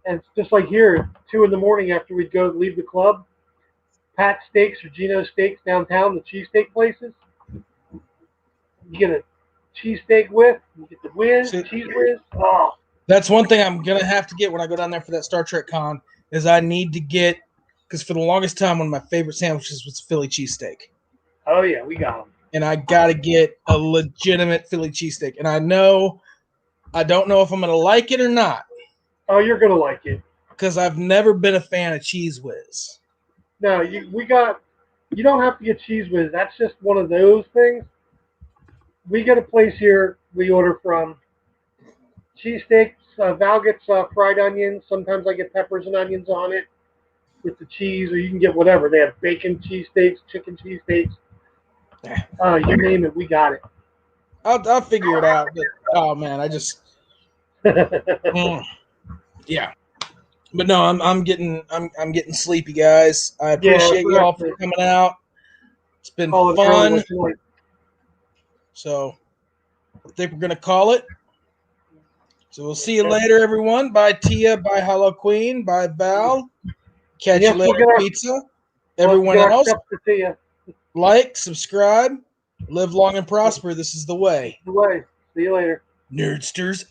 and it's just like here, 2 a.m. after we'd leave the club. Pat Steaks or Gino Steaks downtown, the cheesesteak places. You get a cheesesteak with, you get the cheese whiz. Oh. That's one thing I'm gonna have to get when I go down there for that Star Trek con. Is I need to get, because for the longest time one of my favorite sandwiches was Philly cheesesteak. Oh yeah, we got them. And I gotta get a legitimate Philly cheesesteak. And I don't know if I'm gonna like it or not. Oh, you're gonna like it. Because I've never been a fan of Cheese Whiz. No, you don't have to get Cheese Whiz. That's just one of those things. We get a place here we order from. Cheesesteaks, Val gets fried onions. Sometimes I get peppers and onions on it with the cheese, or you can get whatever. They have bacon cheesesteaks, chicken cheesesteaks. You name it, we got it. I'll figure it out. But, oh man, I just yeah. But no, I'm getting sleepy, guys. I appreciate you all for coming out. It's been fun. So I think we're gonna call it. So we'll see you later, everyone. Bye, Tia. Bye, Hello Queen. Bye, Val. Catch you later, Pizza. Everyone else, like, subscribe, live long and prosper. This is the way. The way. See you later. Nerdsters